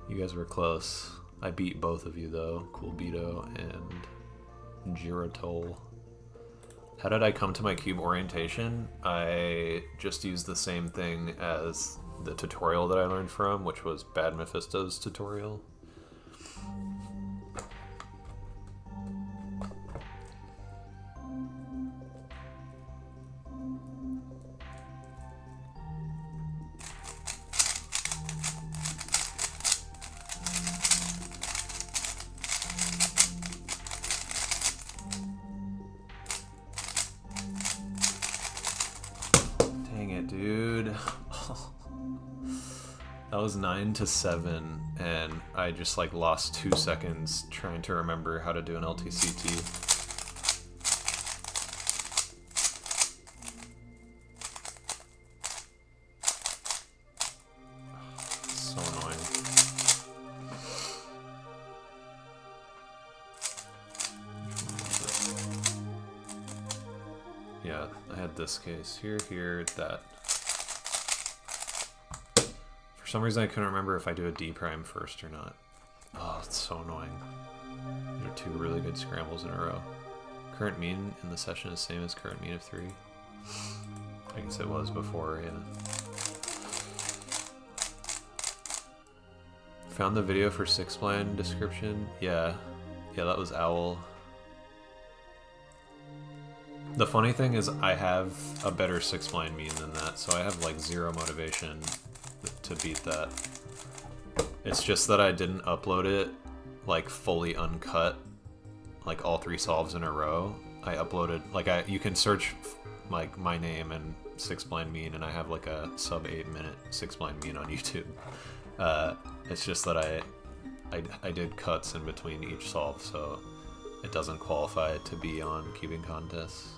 You guys were close. I beat both of you though, Cool Beto and Giratol. How did I come to my cube orientation? I just used the same thing as the tutorial that I learned from, which was Bad Mephisto's tutorial. Dang it, dude. That was 9-7, and I just like lost 2 seconds trying to remember how to do an LTCT. So annoying. Yeah, I had this case here, that. For some reason I couldn't remember if I do a D prime first or not. Oh, it's so annoying. There are 2 really good scrambles in a row. Current mean in the session is same as current mean of 3. I guess it was before, yeah. Found the video for 6-blind description? Yeah, that was Owl. The funny thing is I have a better 6-blind mean than that, so I have like 0 motivation to beat that. It's just that I didn't upload it like fully uncut, like all 3 solves in a row. I uploaded, like you can search like my name and 6-blind mean, and I have like a sub 8-minute 6-blind mean on YouTube. It's just that I did cuts in between each solve, so it doesn't qualify to be on cubing contests.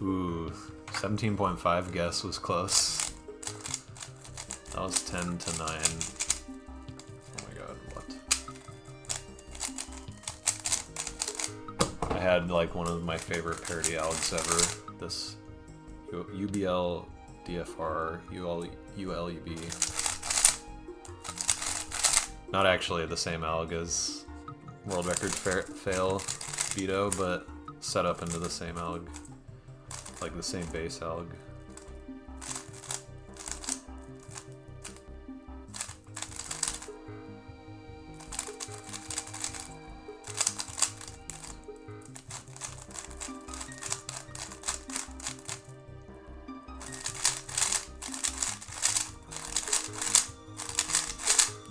Ooh, 17.5 guess was close. That was 10 to 9. Oh my god, what? I had like one of my favorite parody algs ever. This UBL DFR ULUB. Not actually the same alg as World Record Fail Vito, but set up into the same alg. Like the same base alg.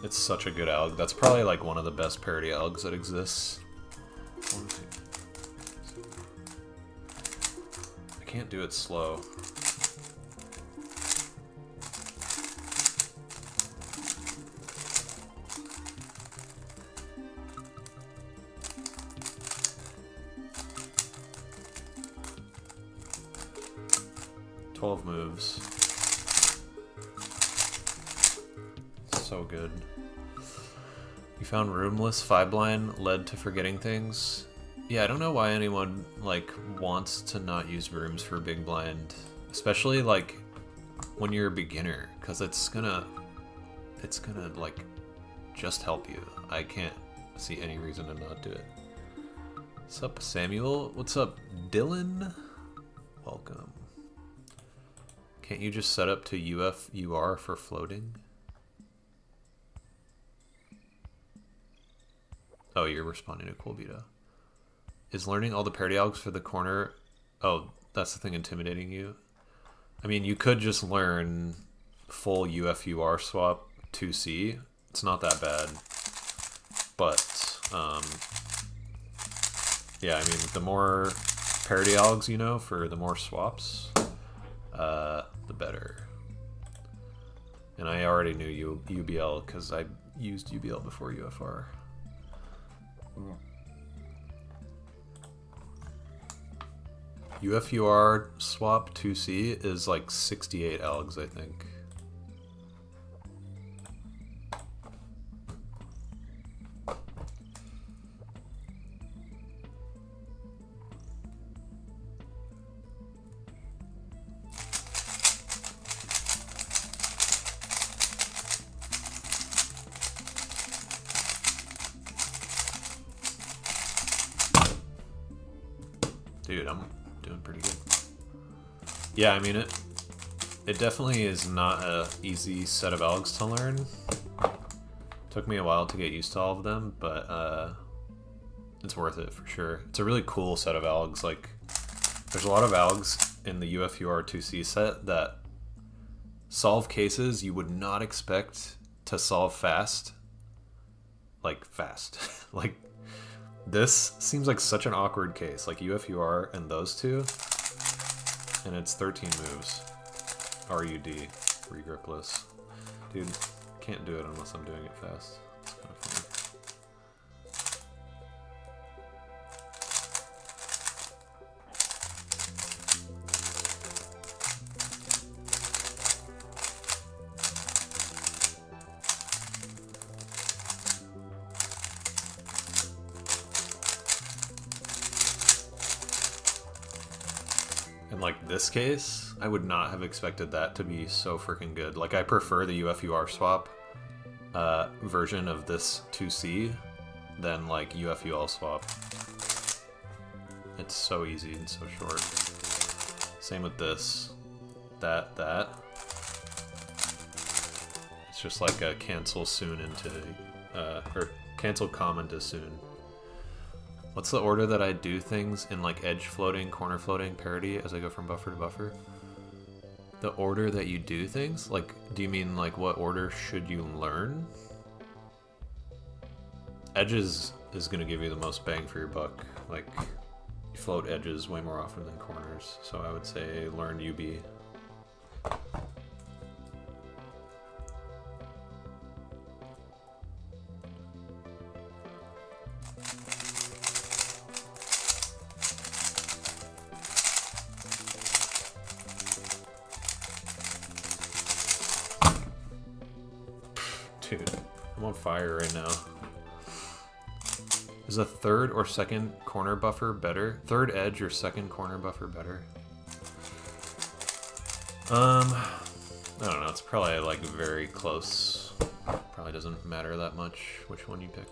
It's such a good alg. That's probably like one of the best parody algs that exists. I can't do it slow. "12 moves. So good. You found roomless 5-blind led to forgetting things. Yeah, I don't know why anyone like wants to not use rooms for big blind, especially like when you're a beginner, because it's gonna like just help you. I can't see any reason to not do it. What's up, Samuel? What's up, Dylan? Welcome. Can't you just set up to UFUR for floating? Oh, you're responding to Cool Vito. Is learning all the parody algs for the corner... Oh, that's the thing intimidating you? I mean, you could just learn full UFUR swap 2C. It's not that bad. But, yeah, I mean, the more parody algs you know for the more swaps, the better. And I already knew UBL because I used UBL before UFR. UFUR swap 2C is like 68 algs, I think. Dude, I'm doing pretty good. Yeah, I mean, it definitely is not a easy set of algs to learn. Took me a while to get used to all of them, but it's worth it for sure. It's a really cool set of algs. Like, there's a lot of algs in the UFUR 2C set that solve cases you would not expect to solve fast. Like, fast. Like, this seems like such an awkward case, like UFUR and those two, and it's 13 moves. RUD, regripless. Dude, can't do it unless I'm doing it fast. It's kind of funny. Like this case, I would not have expected that to be so freaking good. Like, I prefer the UFUR swap version of this 2C than like UFUL swap. It's so easy and so short. Same with this. That. It's just like a cancel soon into, or cancel common to soon. What's the order that I do things in, like edge floating, corner floating, parity as I go from buffer to buffer? The order that you do things? Like, do you mean like what order should you learn? Edges is going to give you the most bang for your buck. Like, you float edges way more often than corners. So I would say learn UB. fire right now. Is a third or second corner buffer better? Third edge or second corner buffer better? I don't know. It's probably like very close. Probably doesn't matter that much which one you pick.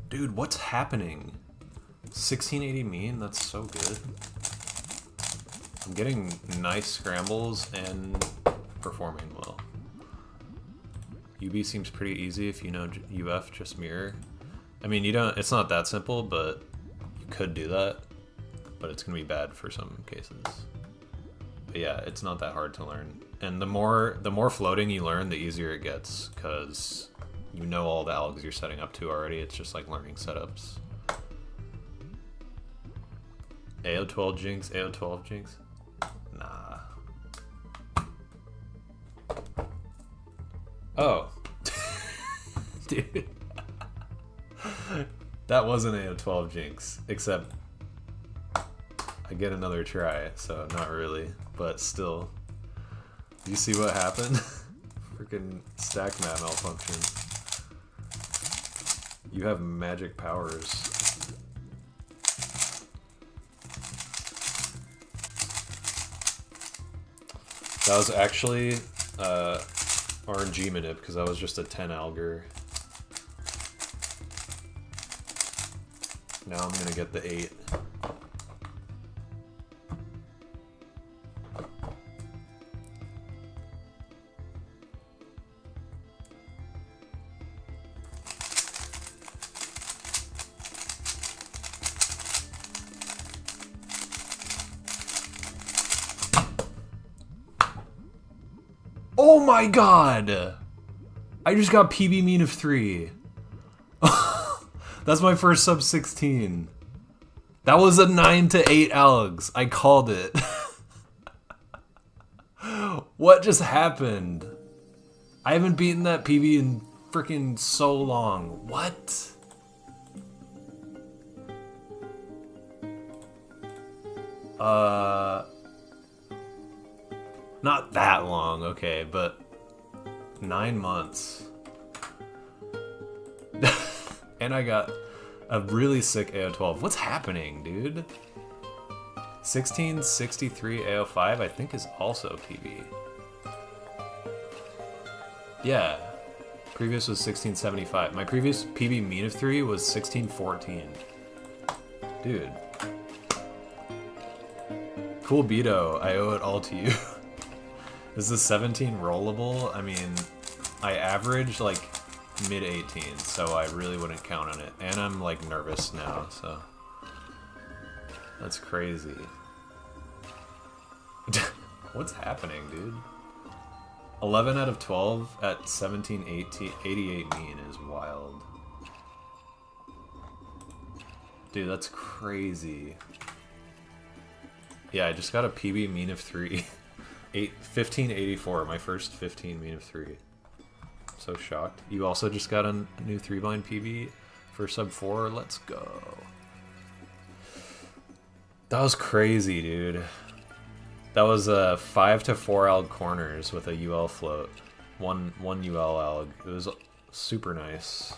Dude, what's happening? 1680 mean? That's so good. I'm getting nice scrambles and performing well. UB seems pretty easy if you know UF, just mirror. I mean, you don't. It's not that simple, but you could do that. But it's gonna be bad for some cases. But yeah, it's not that hard to learn. And the more floating you learn, the easier it gets, because you know all the algs you're setting up to already. It's just like learning setups. AO12 jinx, AO12 jinx? Nah. Oh. Dude. That wasn't AO12 jinx, except I get another try, so not really, but still. You see what happened? Freaking stack map malfunction. You have magic powers. That was actually RNG manip, because that was just a 10 alger. Now I'm gonna get the 8. Oh my god! I just got PB mean of 3. That's my first sub 16. That was a 9 to 8 algs. I called it. What just happened? I haven't beaten that PB in freaking so long. What? Not that long, okay, but 9 months. And I got a really sick AO12. What's happening, dude? 1663 AO5 I think is also PB. Yeah. Previous was 1675. My previous PB mean of 3 was 1614. Dude. Cool Beto, I owe it all to you. Is the 17 rollable? I mean, I averaged like mid-18, so I really wouldn't count on it. And I'm like nervous now, so that's crazy. What's happening, dude? 11 out of 12 at 1788 mean is wild. Dude, that's crazy. Yeah, I just got a PB mean of 3. 1584, my first 15 mean of 3. I'm so shocked. You also just got a new 3-blind PB for sub 4. Let's go. That was crazy, dude. That was 5 to 4 alg corners with a UL float. One UL alg. It was super nice.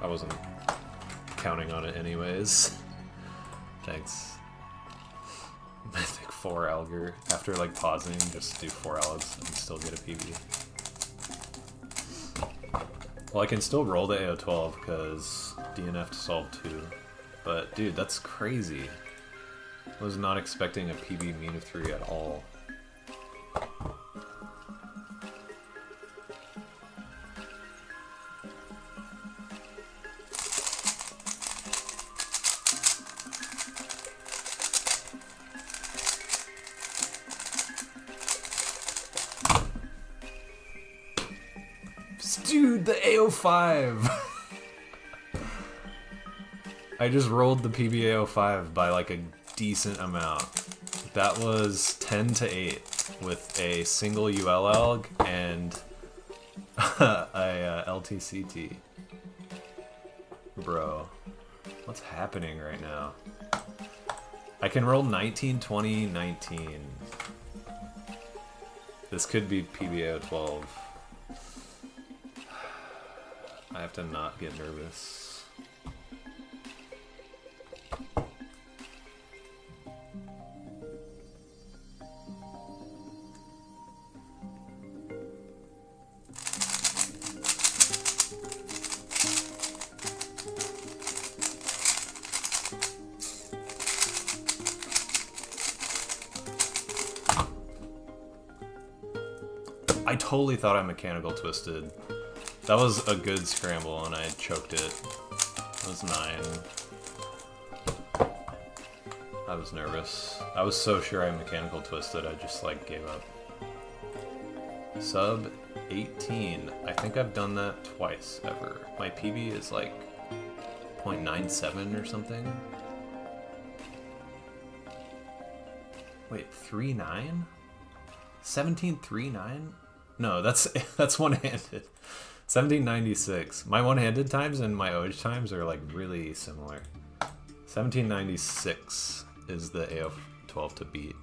I wasn't counting on it anyways. Thanks. I think 4 alger. After like pausing, just do 4 algs and still get a PB. Well, I can still roll the AO12 because DNF to solve 2. But, dude, that's crazy. I was not expecting a PB mean of 3 at all. Dude, the AO5! I just rolled the PBAO5 by like a decent amount. That was 10 to 8 with a single ULLG and a LTCT. Bro, what's happening right now? I can roll 19, 20, 19. This could be PBAO12. I have to not get nervous. I totally thought I mechanical twisted. That was a good scramble and I choked it. It was 9. I was nervous. I was so sure I mechanical twisted, I just like gave up. Sub 18. I think I've done that twice ever. My PB is like 0.97 or something. Wait, 3.9? 17.39? No, that's one-handed. 1796. My one-handed times and my OH times are like really similar. 1796 is the AO12 to beat.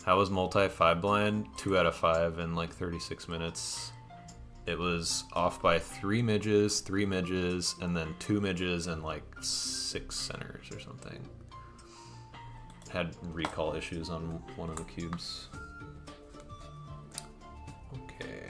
How was multi 5 blind? 2 out of 5 in like 36 minutes. It was off by 3 midges, 3 midges, and then 2 midges and like 6 centers or something. Had recall issues on one of the cubes. Okay.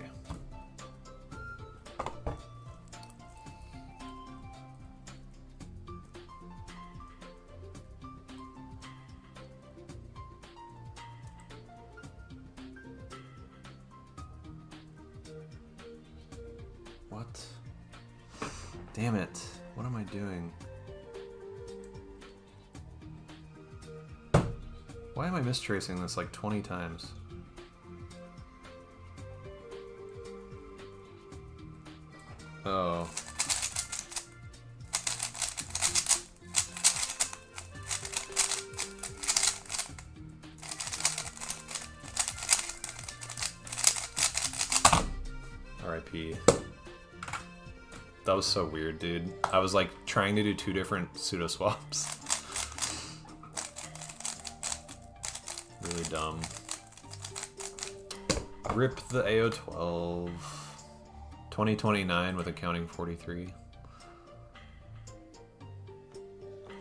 What? Damn it. What am I doing? Why am I mistracing this like 20 times? Oh. RIP. That was so weird, dude. I was like trying to do 2 different pseudo swaps. Really dumb. Rip the AO12. 2029 with accounting 43.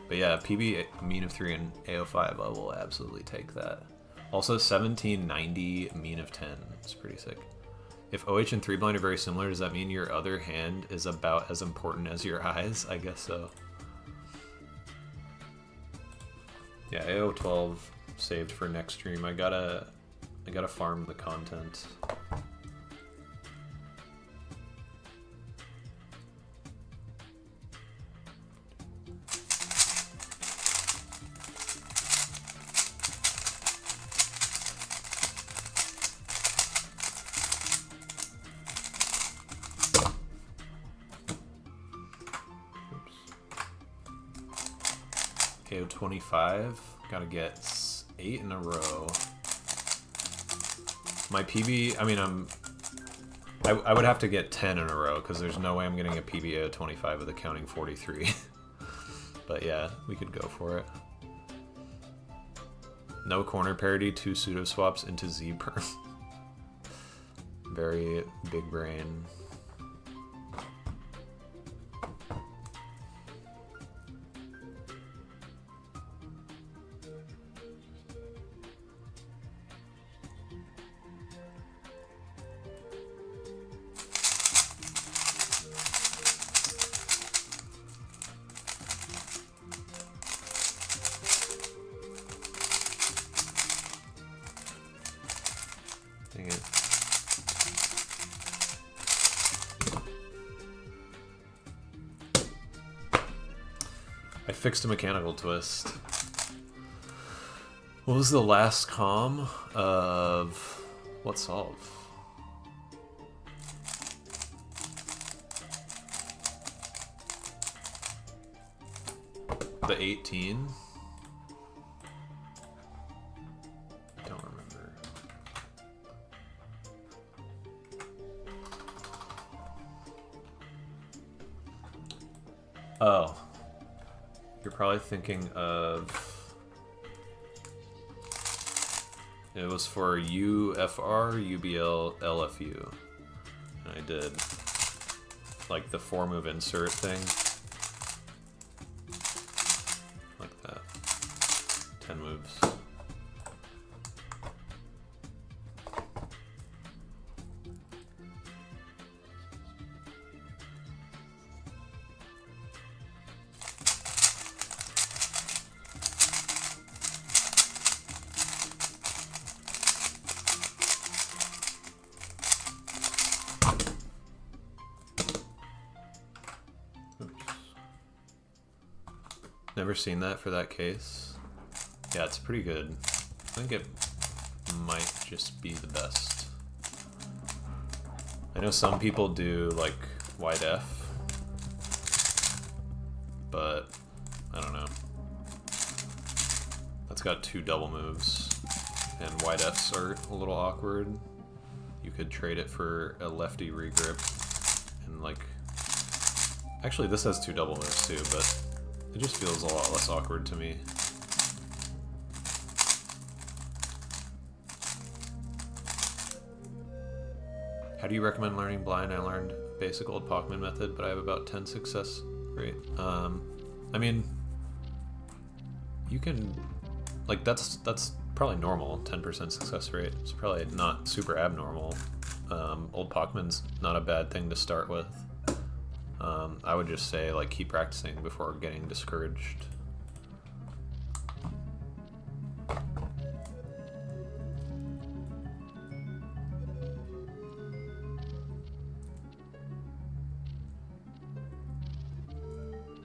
But yeah, PB mean of 3 and AO5, I will absolutely take that. Also 1790 mean of 10. It's pretty sick. If OH and 3 blind are very similar, does that mean your other hand is about as important as your eyes? I guess so. Yeah, AO12 saved for next stream. I gotta farm the content. KO25, gotta get 8 in a row. My PB, I mean, I would have to get 10 in a row because there's no way I'm getting a PB AO25 with accounting 43. But yeah, we could go for it. No corner parity, 2 pseudo swaps into Z perm. Very big brain. I fixed a mechanical twist. What was the last comm of what solve? The 18? I don't remember. Oh. You're probably thinking of... It was for UFR, UBL, LFU. And I did like the 4-move insert thing. Like that. 10 moves. Never seen that for that case. Yeah, it's pretty good. I think it might just be the best. I know some people do like wide F, but I don't know. That's got 2 double moves, and wide Fs are a little awkward. You could trade it for a lefty regrip, and like... Actually, this has 2 double moves too, but it just feels a lot less awkward to me. How do you recommend learning blind? I learned basic old Pachman method, but I have about 10 success rate. I mean, you can, like, that's probably normal, 10% success rate. It's probably not super abnormal. Old Pachman's not a bad thing to start with. I would just say, like, keep practicing before getting discouraged.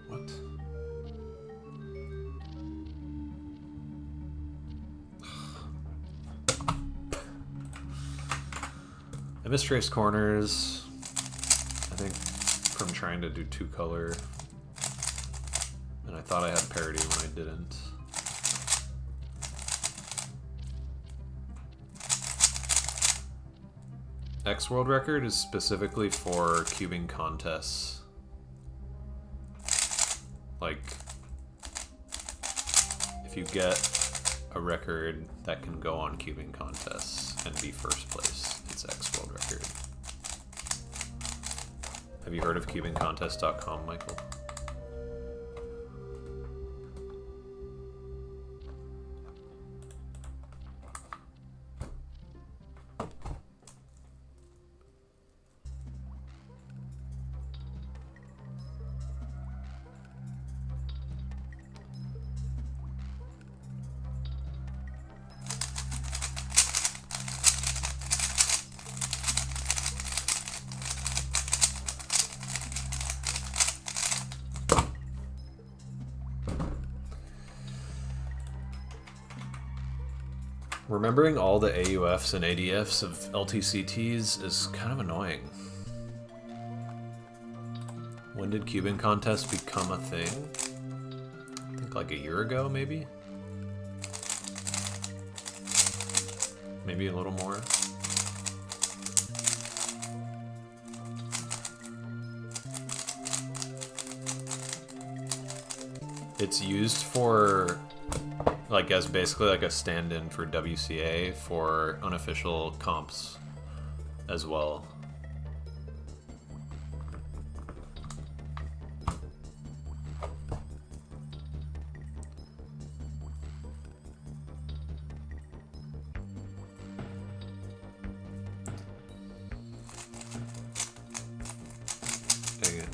What? I mistraced corners, I think, from trying to do 2-color, and I thought I had parity when I didn't. X world record is specifically for cubing contests. Like, if you get a record that can go on cubing contests and be first place, it's X world record. Have you heard of cubingcontest.com, Michael? Remembering all the AUFs and ADFs of LTCTs is kind of annoying. When did cubing contests become a thing? I think like a year ago, maybe? Maybe a little more. It's used for, like, as basically like a stand-in for WCA for unofficial comps as well. Dang it.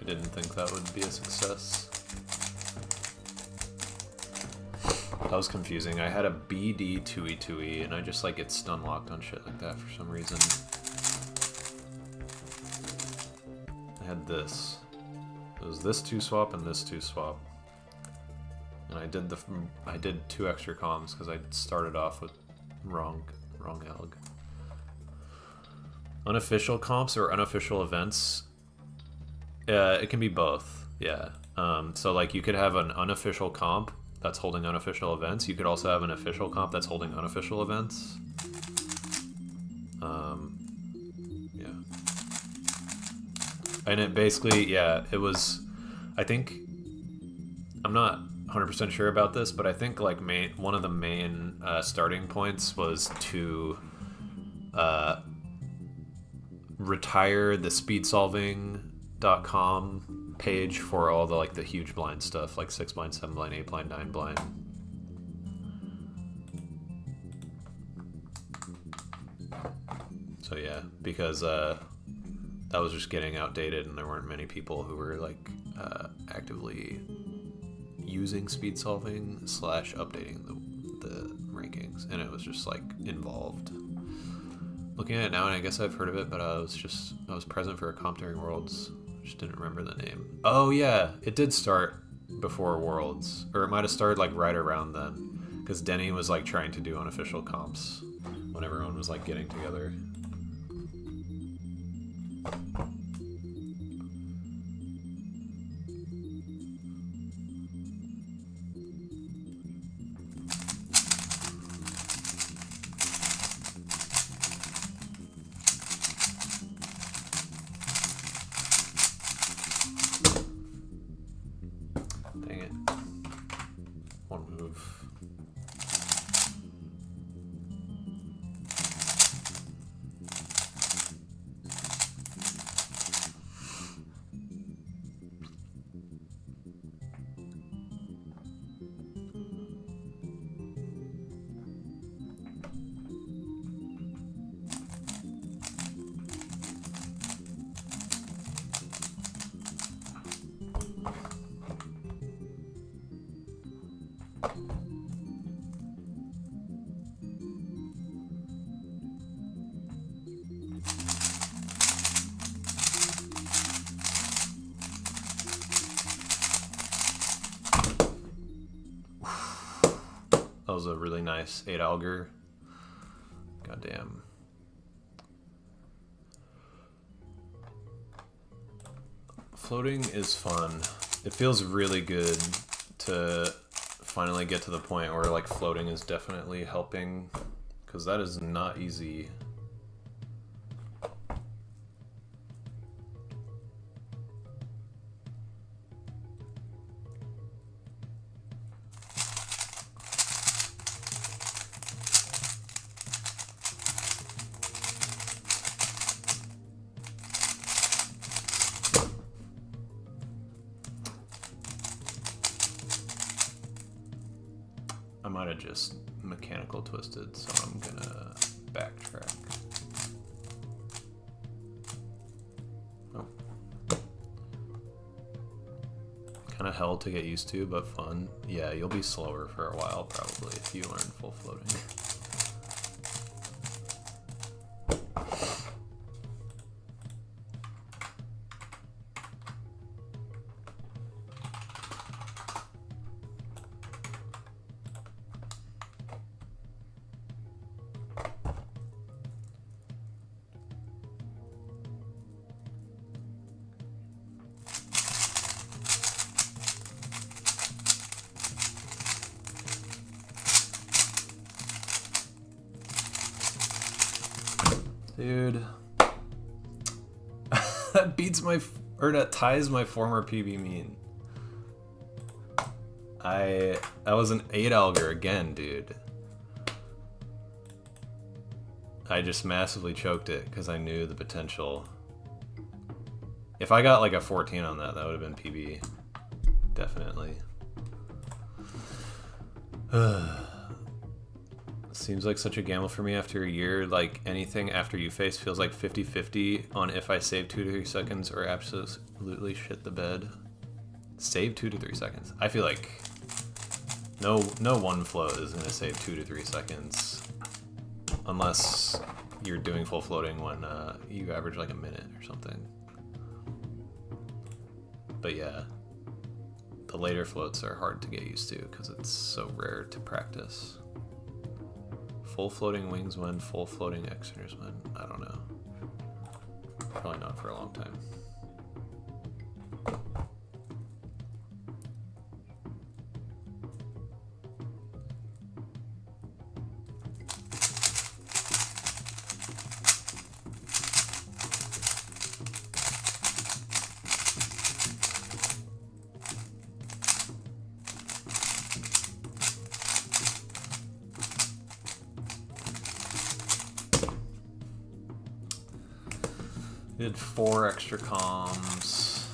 I didn't think that would be a success. That was confusing. I had a BD 2E2E, and I just like get stun locked on shit like that for some reason. I had this. It was this 2 swap and this 2 swap. And I did 2 extra comms because I started off with wrong elg. Unofficial comps or unofficial events? It can be both, yeah. So like you could have an unofficial comp that's holding unofficial events. You could also have an official comp that's holding unofficial events. Yeah. And it basically, yeah, it was, I think, I'm not 100% sure about this, but I think like one of the main starting points was to retire the speedsolving.com page for all the like the huge blind stuff, like 6 blind, 7 blind, 8 blind, 9 blind. So yeah, because that was just getting outdated and there weren't many people who were like actively using speed solving / updating the rankings, and it was just like involved. Looking at it now, and I guess I've heard of it, but I was present for a comp during Worlds. Just didn't remember the name. Oh yeah, it did start before Worlds, or it might have started like right around then, because Denny was like trying to do unofficial comps when everyone was like getting together. That was a really nice 8 Alger. Goddamn. Floating is fun. It feels really good to finally get to the point where like floating is definitely helping, because that is not easy. I might have just mechanical twisted, so I'm gonna backtrack. Oh. Kind of hell to get used to, but fun. Yeah, you'll be slower for a while probably if you learn full floating. Dude, that beats that ties my former PB mean. That was an 8 Alger again, dude. I just massively choked it because I knew the potential. If I got like a 14 on that, that would have been PB. Definitely. Seems like such a gamble for me after a year. Like anything after you face feels like 50-50 on if I save 2 to 3 seconds or absolutely shit the bed. Save 2 to 3 seconds. I feel like No one float is going to save 2 to 3 seconds. Unless you're doing full floating when you average like a minute or something. But yeah, the later floats are hard to get used to because it's so rare to practice. Full floating wings when, full floating X-WRs when, I don't know. Probably not for a long time. Did 4 extra comms.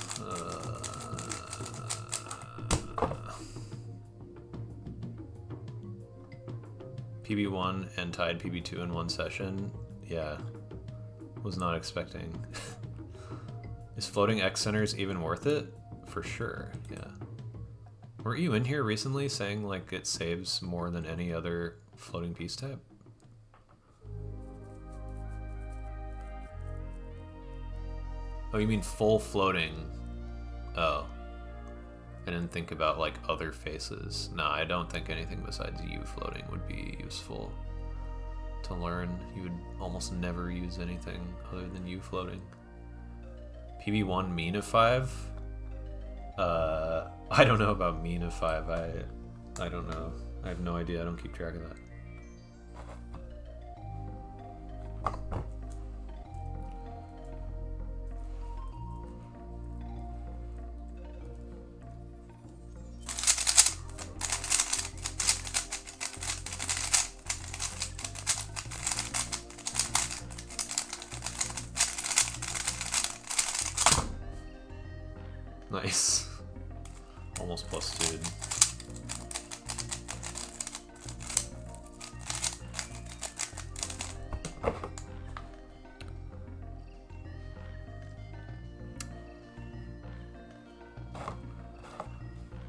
PB1 and tied PB2 in one session. Yeah, was not expecting. Is floating X centers even worth it? For sure, yeah. Weren't you in here recently saying like it saves more than any other floating piece type? Oh, you mean full floating? Oh. I didn't think about like other faces. No, I don't think anything besides U floating would be useful to learn. You would almost never use anything other than U floating. PB1 mean of 5? I don't know about mean of 5. I don't know. I have no idea. I don't keep track of that. Nice. Almost plus dude.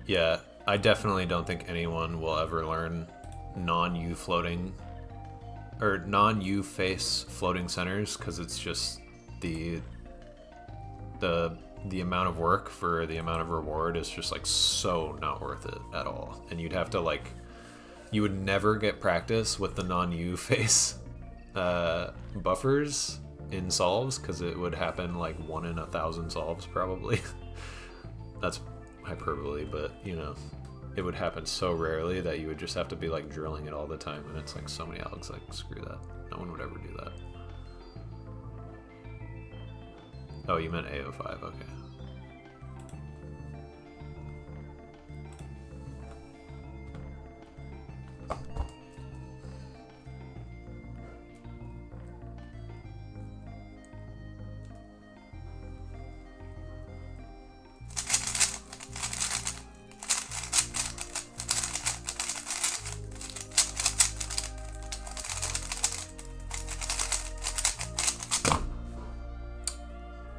Yeah, I definitely don't think anyone will ever learn non-U floating or non-U face floating centers because it's just the amount of work for the amount of reward is just like so not worth it at all. And you'd have to like, you would never get practice with the non-U face buffers in solves because it would happen like 1 in 1,000 solves probably. That's hyperbole, but you know, it would happen so rarely that you would just have to be like drilling it all the time, and it's like so many Alex like screw that. No one would ever do that. Oh, you meant AO5, okay.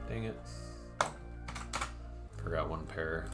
Dang it. Forgot one pair.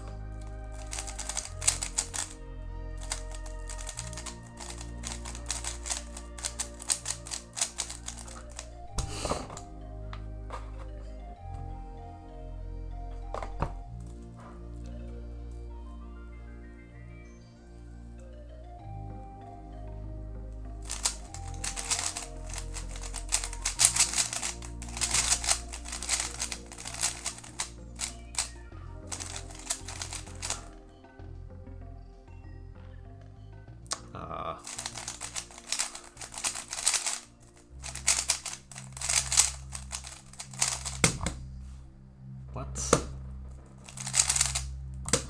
What?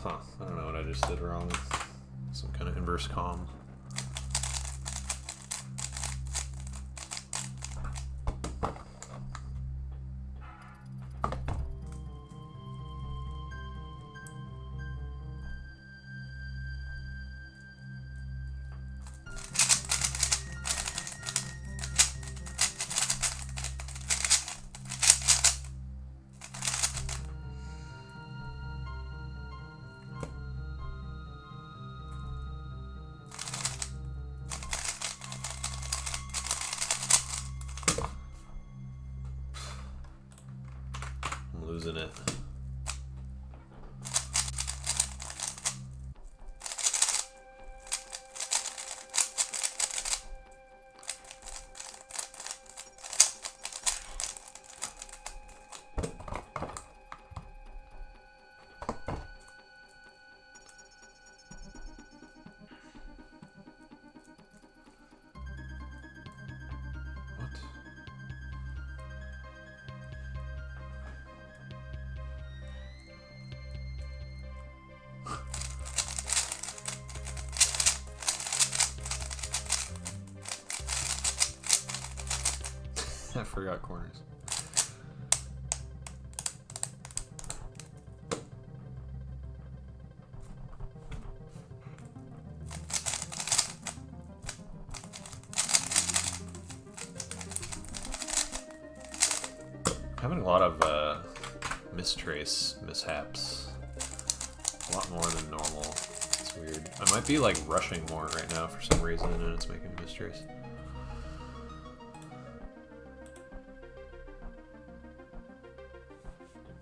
Huh, I don't know what I just did wrong. Some kind of inverse comm. it. I forgot corners. Having a lot of mistrace mishaps. A lot more than normal. It's weird. I might be like rushing more right now for some reason and it's making me mistrace.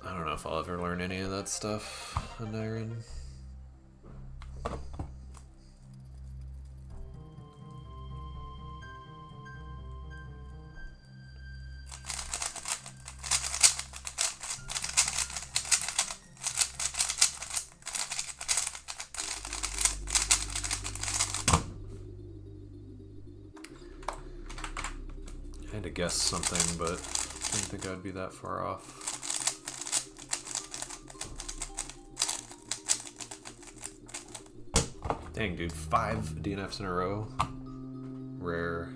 I don't know if I'll ever learn any of that stuff on Iron. I had to guess something, but didn't think I'd be that far off. Dang, dude, 5 DNFs in a row. Rare.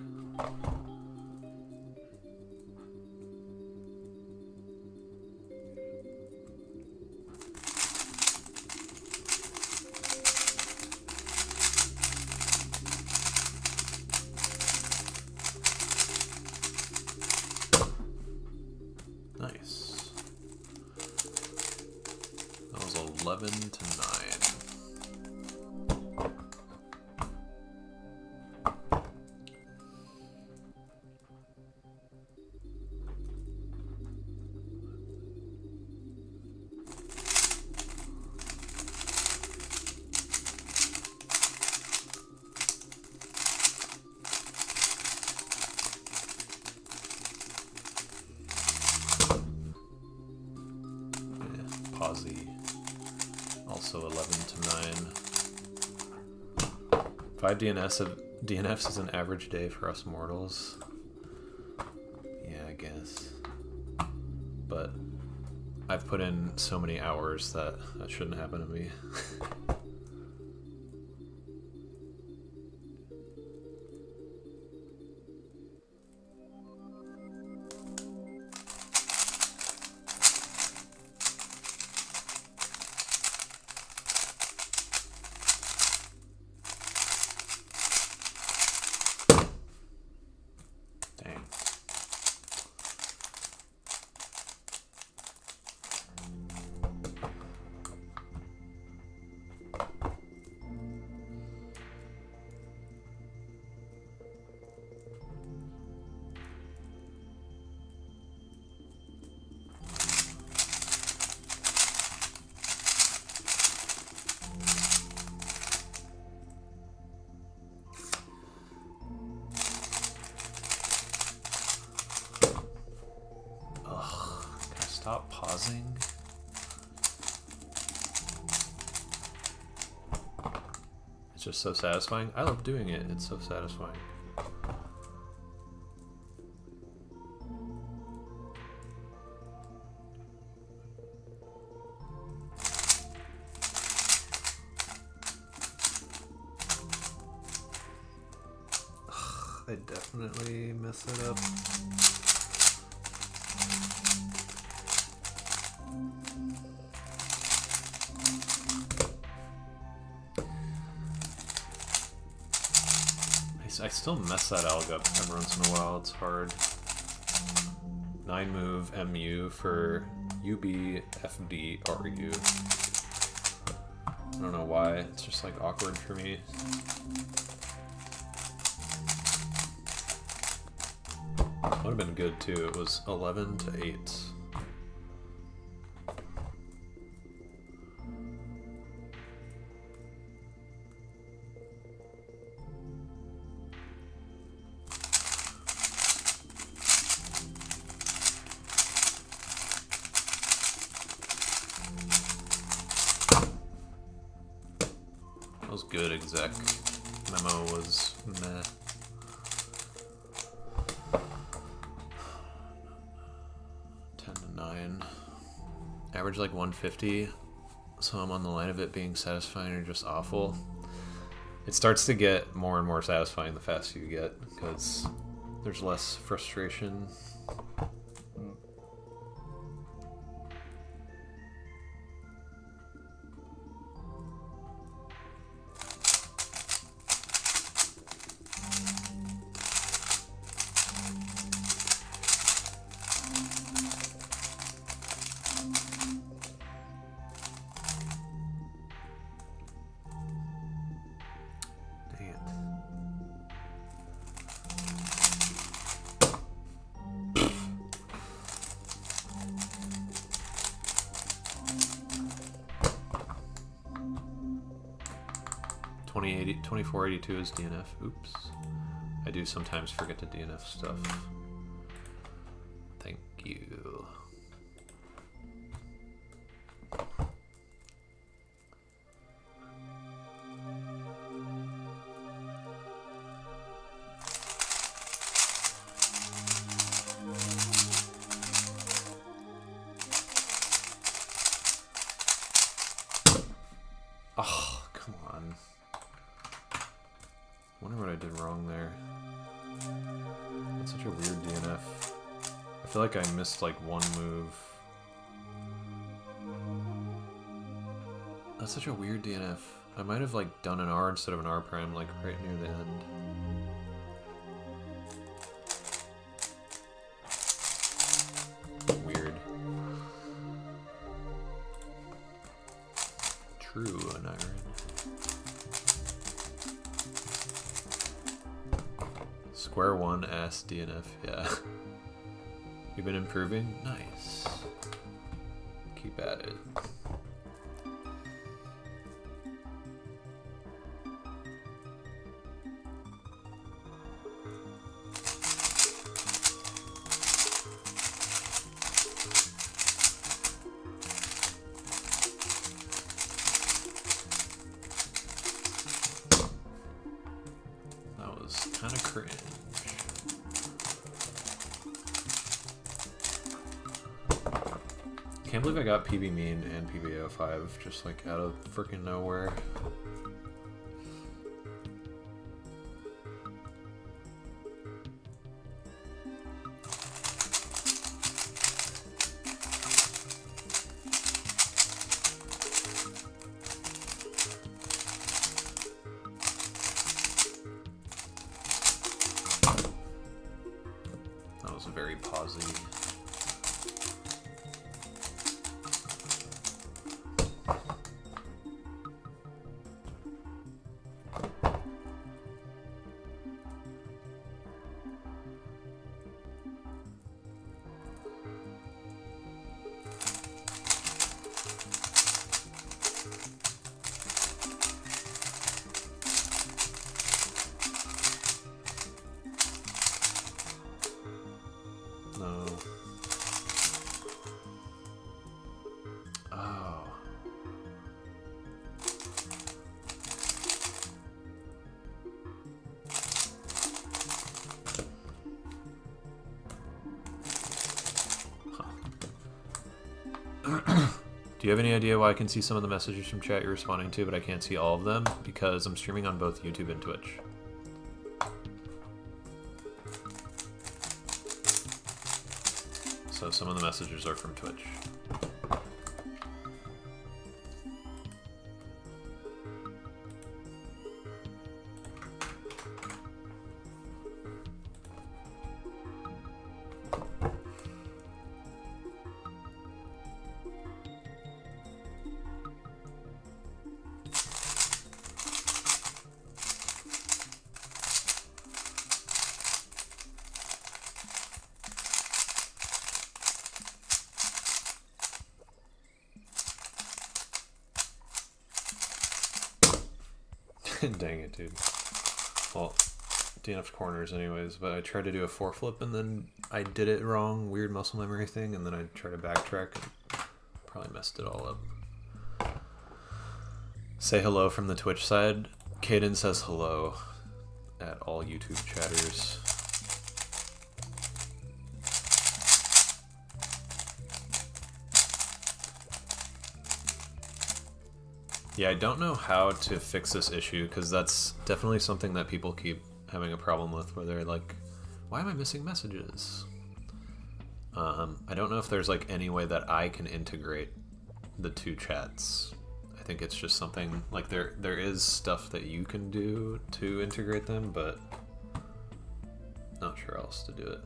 Nice. That was 11 to 9. Posy. Also 11 to 9. 5 DNFs is an average day for us mortals. Yeah, I guess. But I've put in so many hours that shouldn't happen to me. Stop pausing. It's just so satisfying. I love doing it. It's so satisfying. I definitely mess it up. I still mess that alg up every once in a while. It's hard. 9 move MU for UB FD RU. I don't know why. It's just like awkward for me. Would have been good too. It was 11 to 8. That was good exec. Memo was meh. Average like 150, so I'm on the line of it being satisfying or just awful. It starts to get more and more satisfying the faster you get, because there's less frustration. $20.80, $24.82 is DNF. Oops. I do sometimes forget to DNF stuff. Thank you. Oh, come on. Wonder what I did wrong there. That's such a weird DNF. I feel like I missed like one move. That's such a weird DNF. I might have like done an R instead of an R prime like right near the end. Weird. True, an iron. Square one ass DNF, yeah. You've been improving? Nice. Keep at it. That was kind of cringe. Can't believe I got PB mean and PBO5 just like out of freaking nowhere. That was very pausey. No. Oh. Do you have any idea why I can see some of the messages from chat you're responding to, but I can't see all of them? Because I'm streaming on both YouTube and Twitch. So some of the messages are from Twitch. Dang it, dude. Well, DNF'd corners anyways, but I tried to do a foreflip and then I did it wrong, weird muscle memory thing, and then I tried to backtrack and probably messed it all up. Say hello from the Twitch side. Caden says hello at all YouTube chatters. Yeah, I don't know how to fix this issue, because that's definitely something that people keep having a problem with, where they're like, why am I missing messages? I don't know if there's like any way that I can integrate the two chats. I think it's just something like there is stuff that you can do to integrate them, but not sure how else to do it.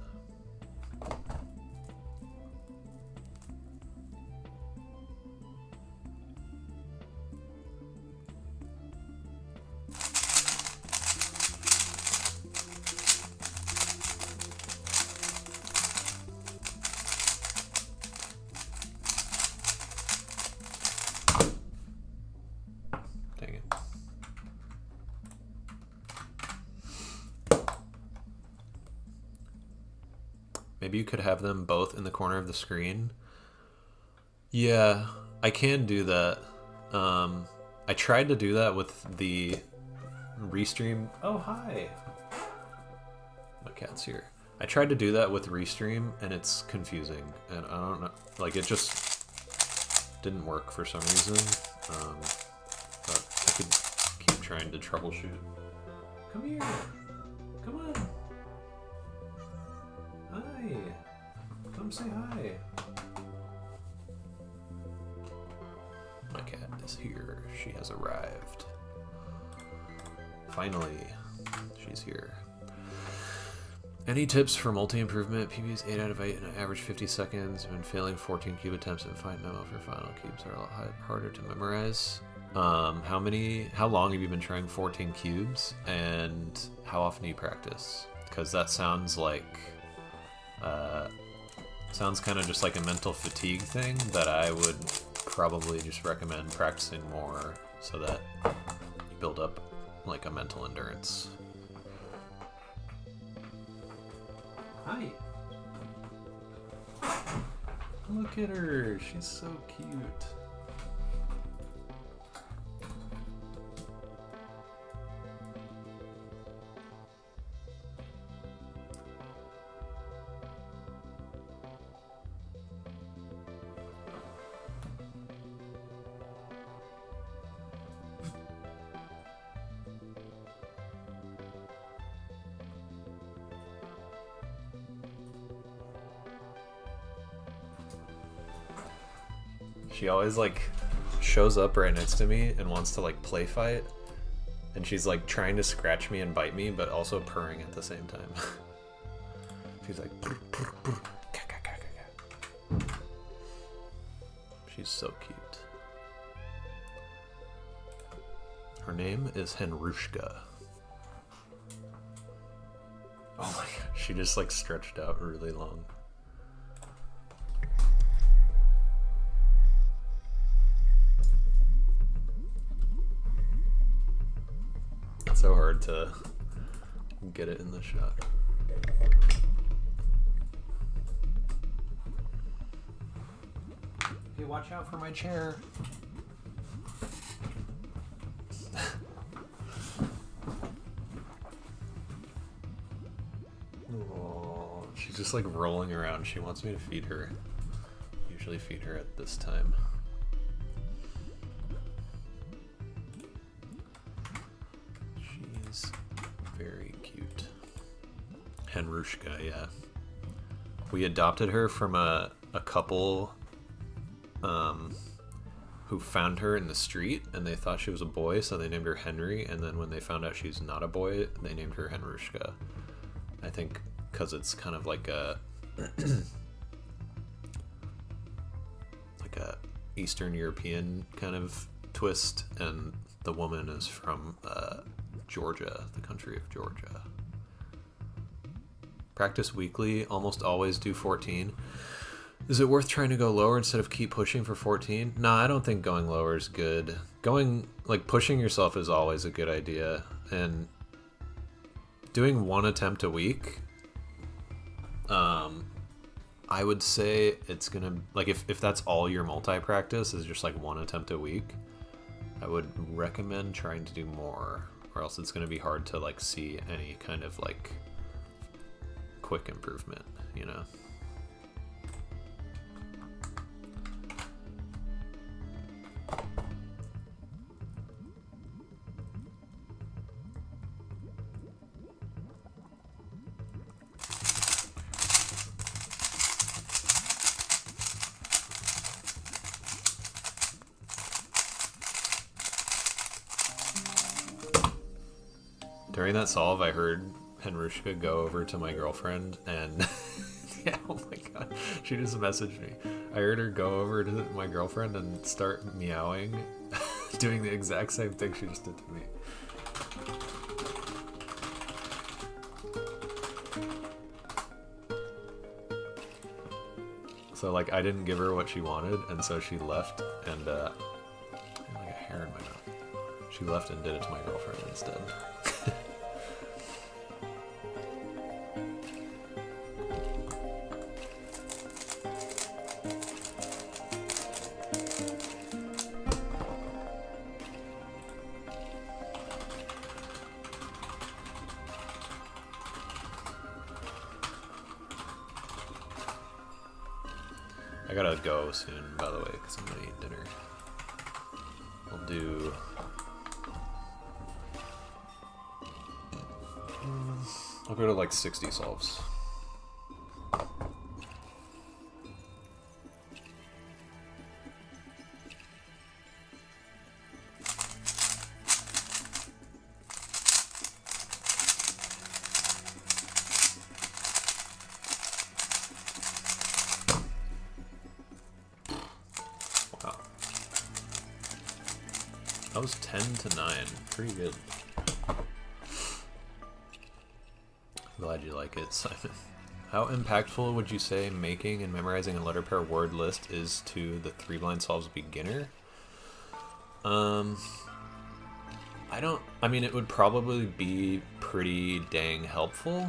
Maybe you could have them both in the corner of the screen. Yeah, I can do that. I tried to do that with the Restream. Oh, hi. My cat's here. I tried to do that with Restream, and it's confusing. And I don't know, like it just didn't work for some reason. But I could keep trying to troubleshoot. Come here. Come on. Hi. Come say hi. My cat is here. She has arrived. Finally, she's here. Any tips for multi-improvement? PB's 8 out of 8 and an average 50 seconds. I've been failing 14 cube attempts and find memo for final cubes are a lot harder to memorize. How long have you been trying 14 cubes? And how often do you practice? Because that sounds like... sounds kind of just like a mental fatigue thing that I would probably just recommend practicing more so that you build up like a mental endurance. Hi. Look at her. She's so cute. She always like shows up right next to me and wants to like play fight, and she's like trying to scratch me and bite me but also purring at the same time. She's like brr, brr, brr, ka, ka, ka, ka, ka. She's so cute. Her name is Henrushka. Oh my god, she just like stretched out really long. So hard to get it in the shot. Hey, watch out for my chair. Oh, she's just like rolling around. She wants me to feed her. Usually feed her at this time. Very cute. Henrushka, yeah. We adopted her from a couple who found her in the street and they thought she was a boy, so they named her Henry, and then when they found out she's not a boy, they named her Henrushka. I think because it's kind of like a like a Eastern European kind of twist, and the woman is from Georgia, the country of Georgia. Practice weekly, almost always do 14. Is it worth trying to go lower instead of keep pushing for 14? Nah, I don't think going lower is good. Pushing yourself is always a good idea. And doing one attempt a week, I would say it's gonna, like if that's all your multi-practice is just like one attempt a week, I would recommend trying to do more, or else it's going to be hard to like see any kind of like quick improvement, you know? During that solve, I heard Henrushka go over to my girlfriend and yeah, oh my god, she just messaged me. I heard her go over to my girlfriend and start meowing, doing the exact same thing she just did to me. So like, I didn't give her what she wanted, and so she left, and I have like a hair in my mouth. She left and did it to my girlfriend instead. I gotta go soon, by the way, because I'm gonna eat dinner. We'll do... I'll go to like 60 solves. That was 10 to 9. Pretty good. Glad you like it, Simon. How impactful would you say making and memorizing a letter pair word list is to the 3-blind solves beginner? I mean, it would probably be pretty dang helpful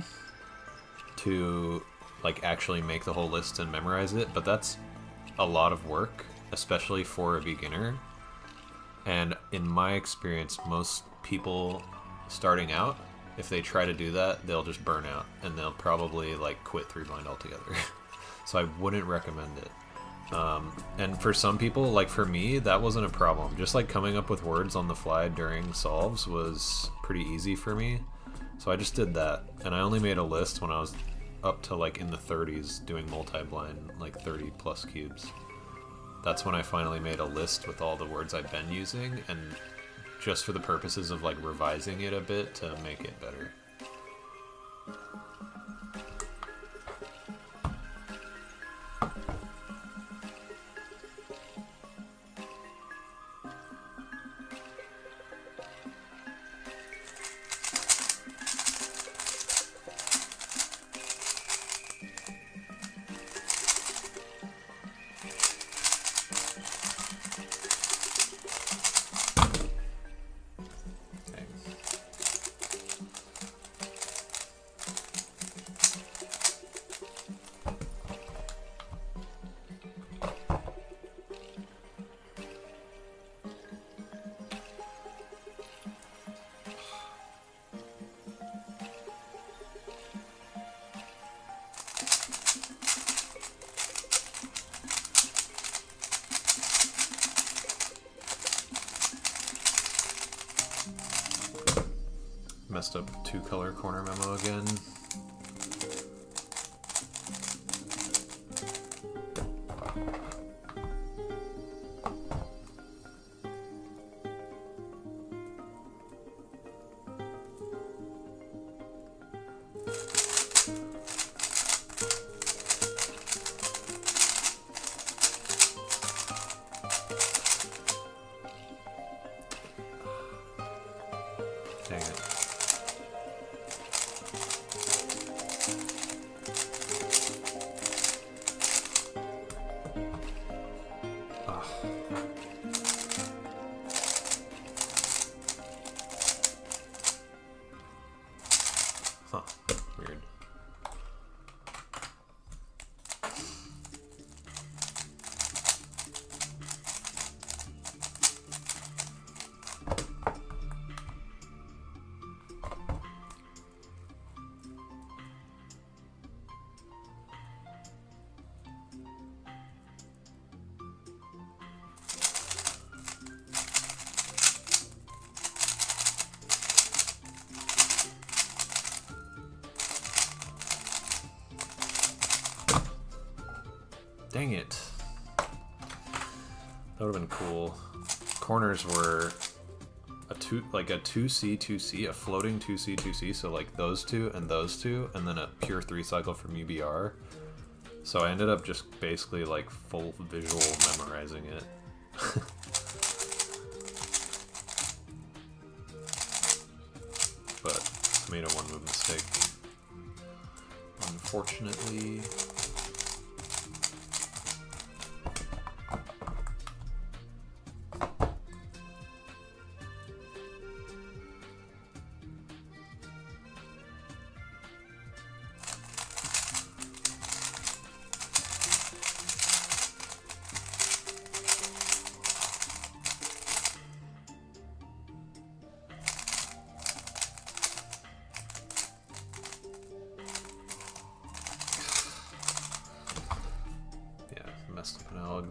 to like actually make the whole list and memorize it, but that's a lot of work, especially for a beginner. And in my experience, most people starting out, if they try to do that, they'll just burn out and they'll probably like quit 3-blind altogether. So I wouldn't recommend it. And for some people, like for me, that wasn't a problem. Just like coming up with words on the fly during solves was pretty easy for me. So I just did that. And I only made a list when I was up to like in the 30s doing multi-blind, like 30 plus cubes. That's when I finally made a list with all the words I've been using, and just for the purposes of like revising it a bit to make it better. Messed up 2-color corner memo again. Dang it. Huh. Weird. Dang it. That would have been cool. Corners were a 2C, 2C, a floating 2C, 2C, so like those two, and then a pure 3-cycle from UBR. So I ended up just basically like full visual memorizing it. But I made a one-move mistake. Unfortunately.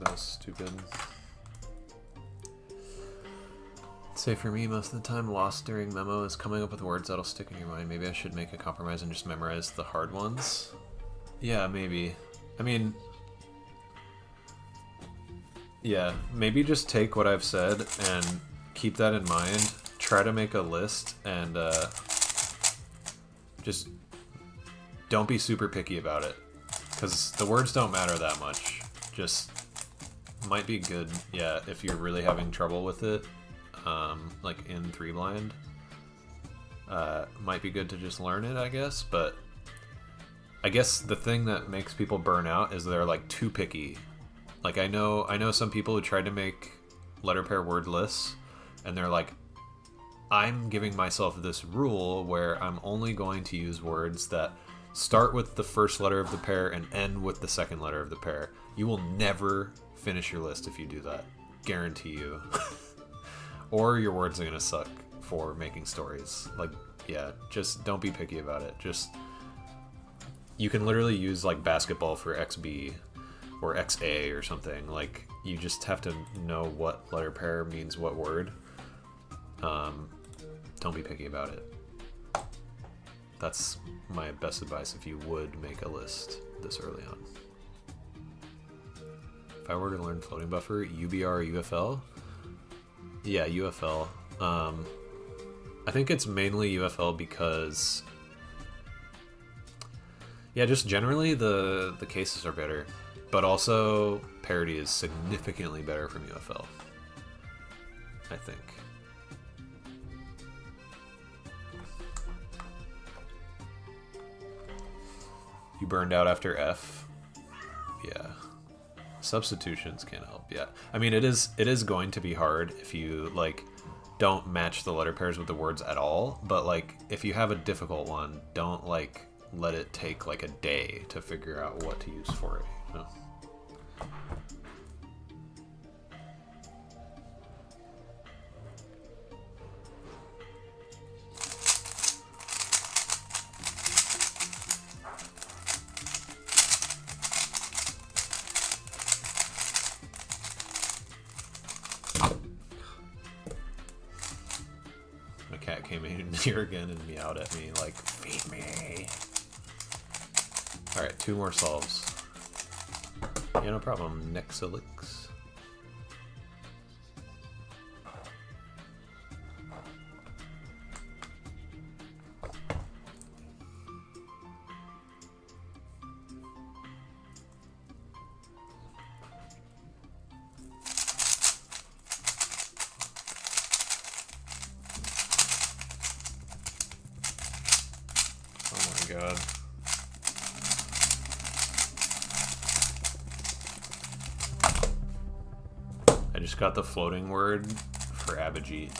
That was stupid. Say for me, most of the time, lost during memo is coming up with words that'll stick in your mind. Maybe I should make a compromise and just memorize the hard ones. Yeah, maybe. I mean, yeah, maybe just take what I've said and keep that in mind. Try to make a list and just don't be super picky about it, because the words don't matter that much. Just might be good, yeah, if you're really having trouble with it, like in 3-blind. Might be good to just learn it, I guess, but I guess the thing that makes people burn out is they're like too picky. Like I know some people who tried to make letter pair word lists, and they're like, I'm giving myself this rule where I'm only going to use words that start with the first letter of the pair and end with the second letter of the pair. You will never finish your list if you do that. Guarantee you. Or your words are gonna suck for making stories. Like, yeah, just don't be picky about it. Just, you can literally use like basketball for XB or XA or something. Like, you just have to know what letter pair means what word. Don't be picky about it. That's my best advice if you would make a list this early on. If I were to learn floating buffer, UBR or UFL? Yeah, UFL. I think it's mainly UFL because, yeah, just generally the cases are better, but also parity is significantly better from UFL, I think. You burned out after F? Yeah. Substitutions can help, yeah. I mean, it is going to be hard if you, like, don't match the letter pairs with the words at all, but, like, if you have a difficult one, don't, like, let it take, like, a day to figure out what to use for it, you know? Here again and meowed at me like, feed me. Alright, 2 more solves. Yeah, no problem. Nexalix. God. I just got the floating word for Abhijit.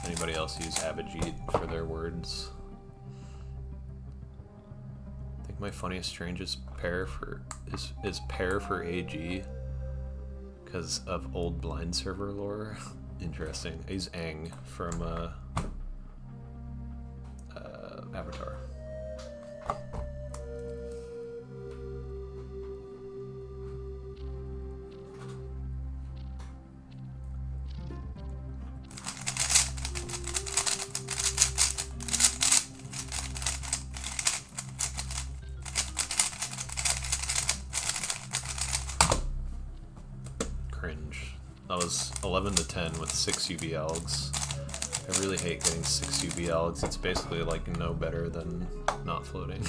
Anybody else use Abhijit for their words? I think my funniest, strangest pair for is pair for AG because of old blind server lore. Interesting. I use Aang from Avatar. cringe. That was 11 to 10 with 6 UV algs. I really hate getting 6 UV algs. It's basically like no better than not floating.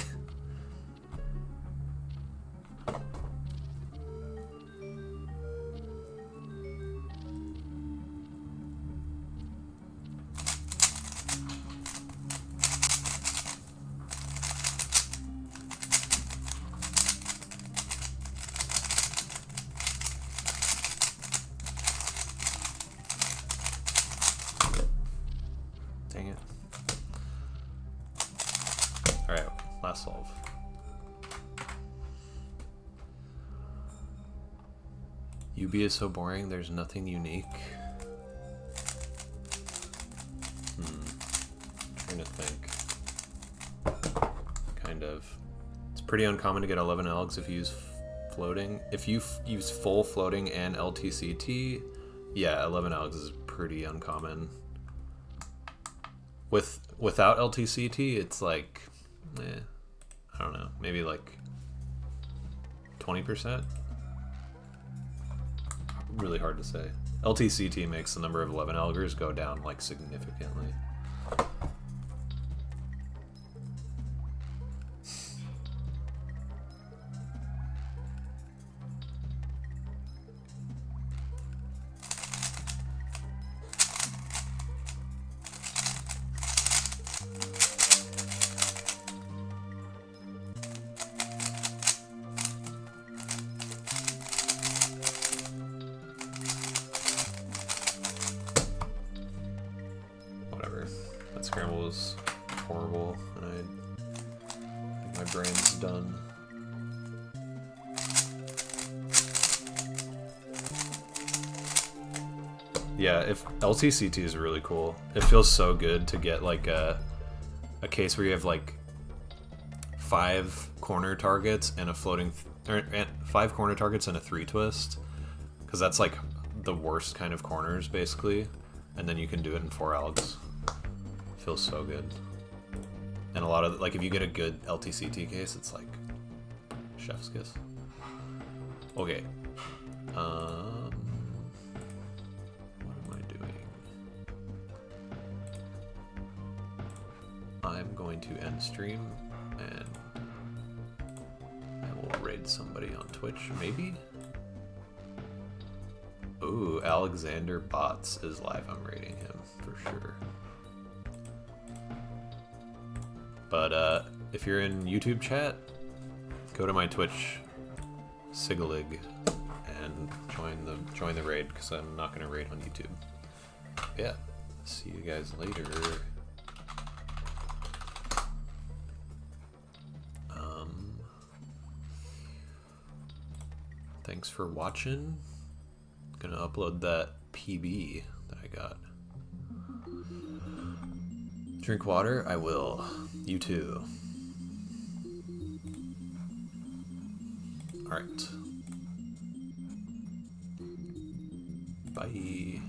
Dang it. Alright, last solve. UB is so boring, there's nothing unique. Trying to think. Kind of. It's pretty uncommon to get 11 algs if you use floating. If you use full floating and LTCT, yeah, 11 algs is pretty uncommon. Without LTCT, it's like, I don't know, maybe like 20%? Really hard to say. LTCT makes the number of 11 algers go down like significantly. That scramble was horrible, and I think my brain's done. Yeah, if LTCT is really cool. It feels so good to get like a case where you have like 5 corner targets and a floating, or 5 corner targets and a 3 twist, because that's like the worst kind of corners basically, and then you can do it in 4 algs. Feels so good. And a lot of, like, if you get a good LTCT case, it's like chef's kiss. Okay. What am I doing? I'm going to end stream and I will raid somebody on Twitch, maybe? Ooh, Alexander Bots is live. I'm raiding him for sure. But if you're in YouTube chat, go to my Twitch Sigalig and join the raid, because I'm not gonna raid on YouTube. Yeah, see you guys later. Thanks for watching. Gonna upload that PB that I got. Drink water? I will. You too. Alright. Bye.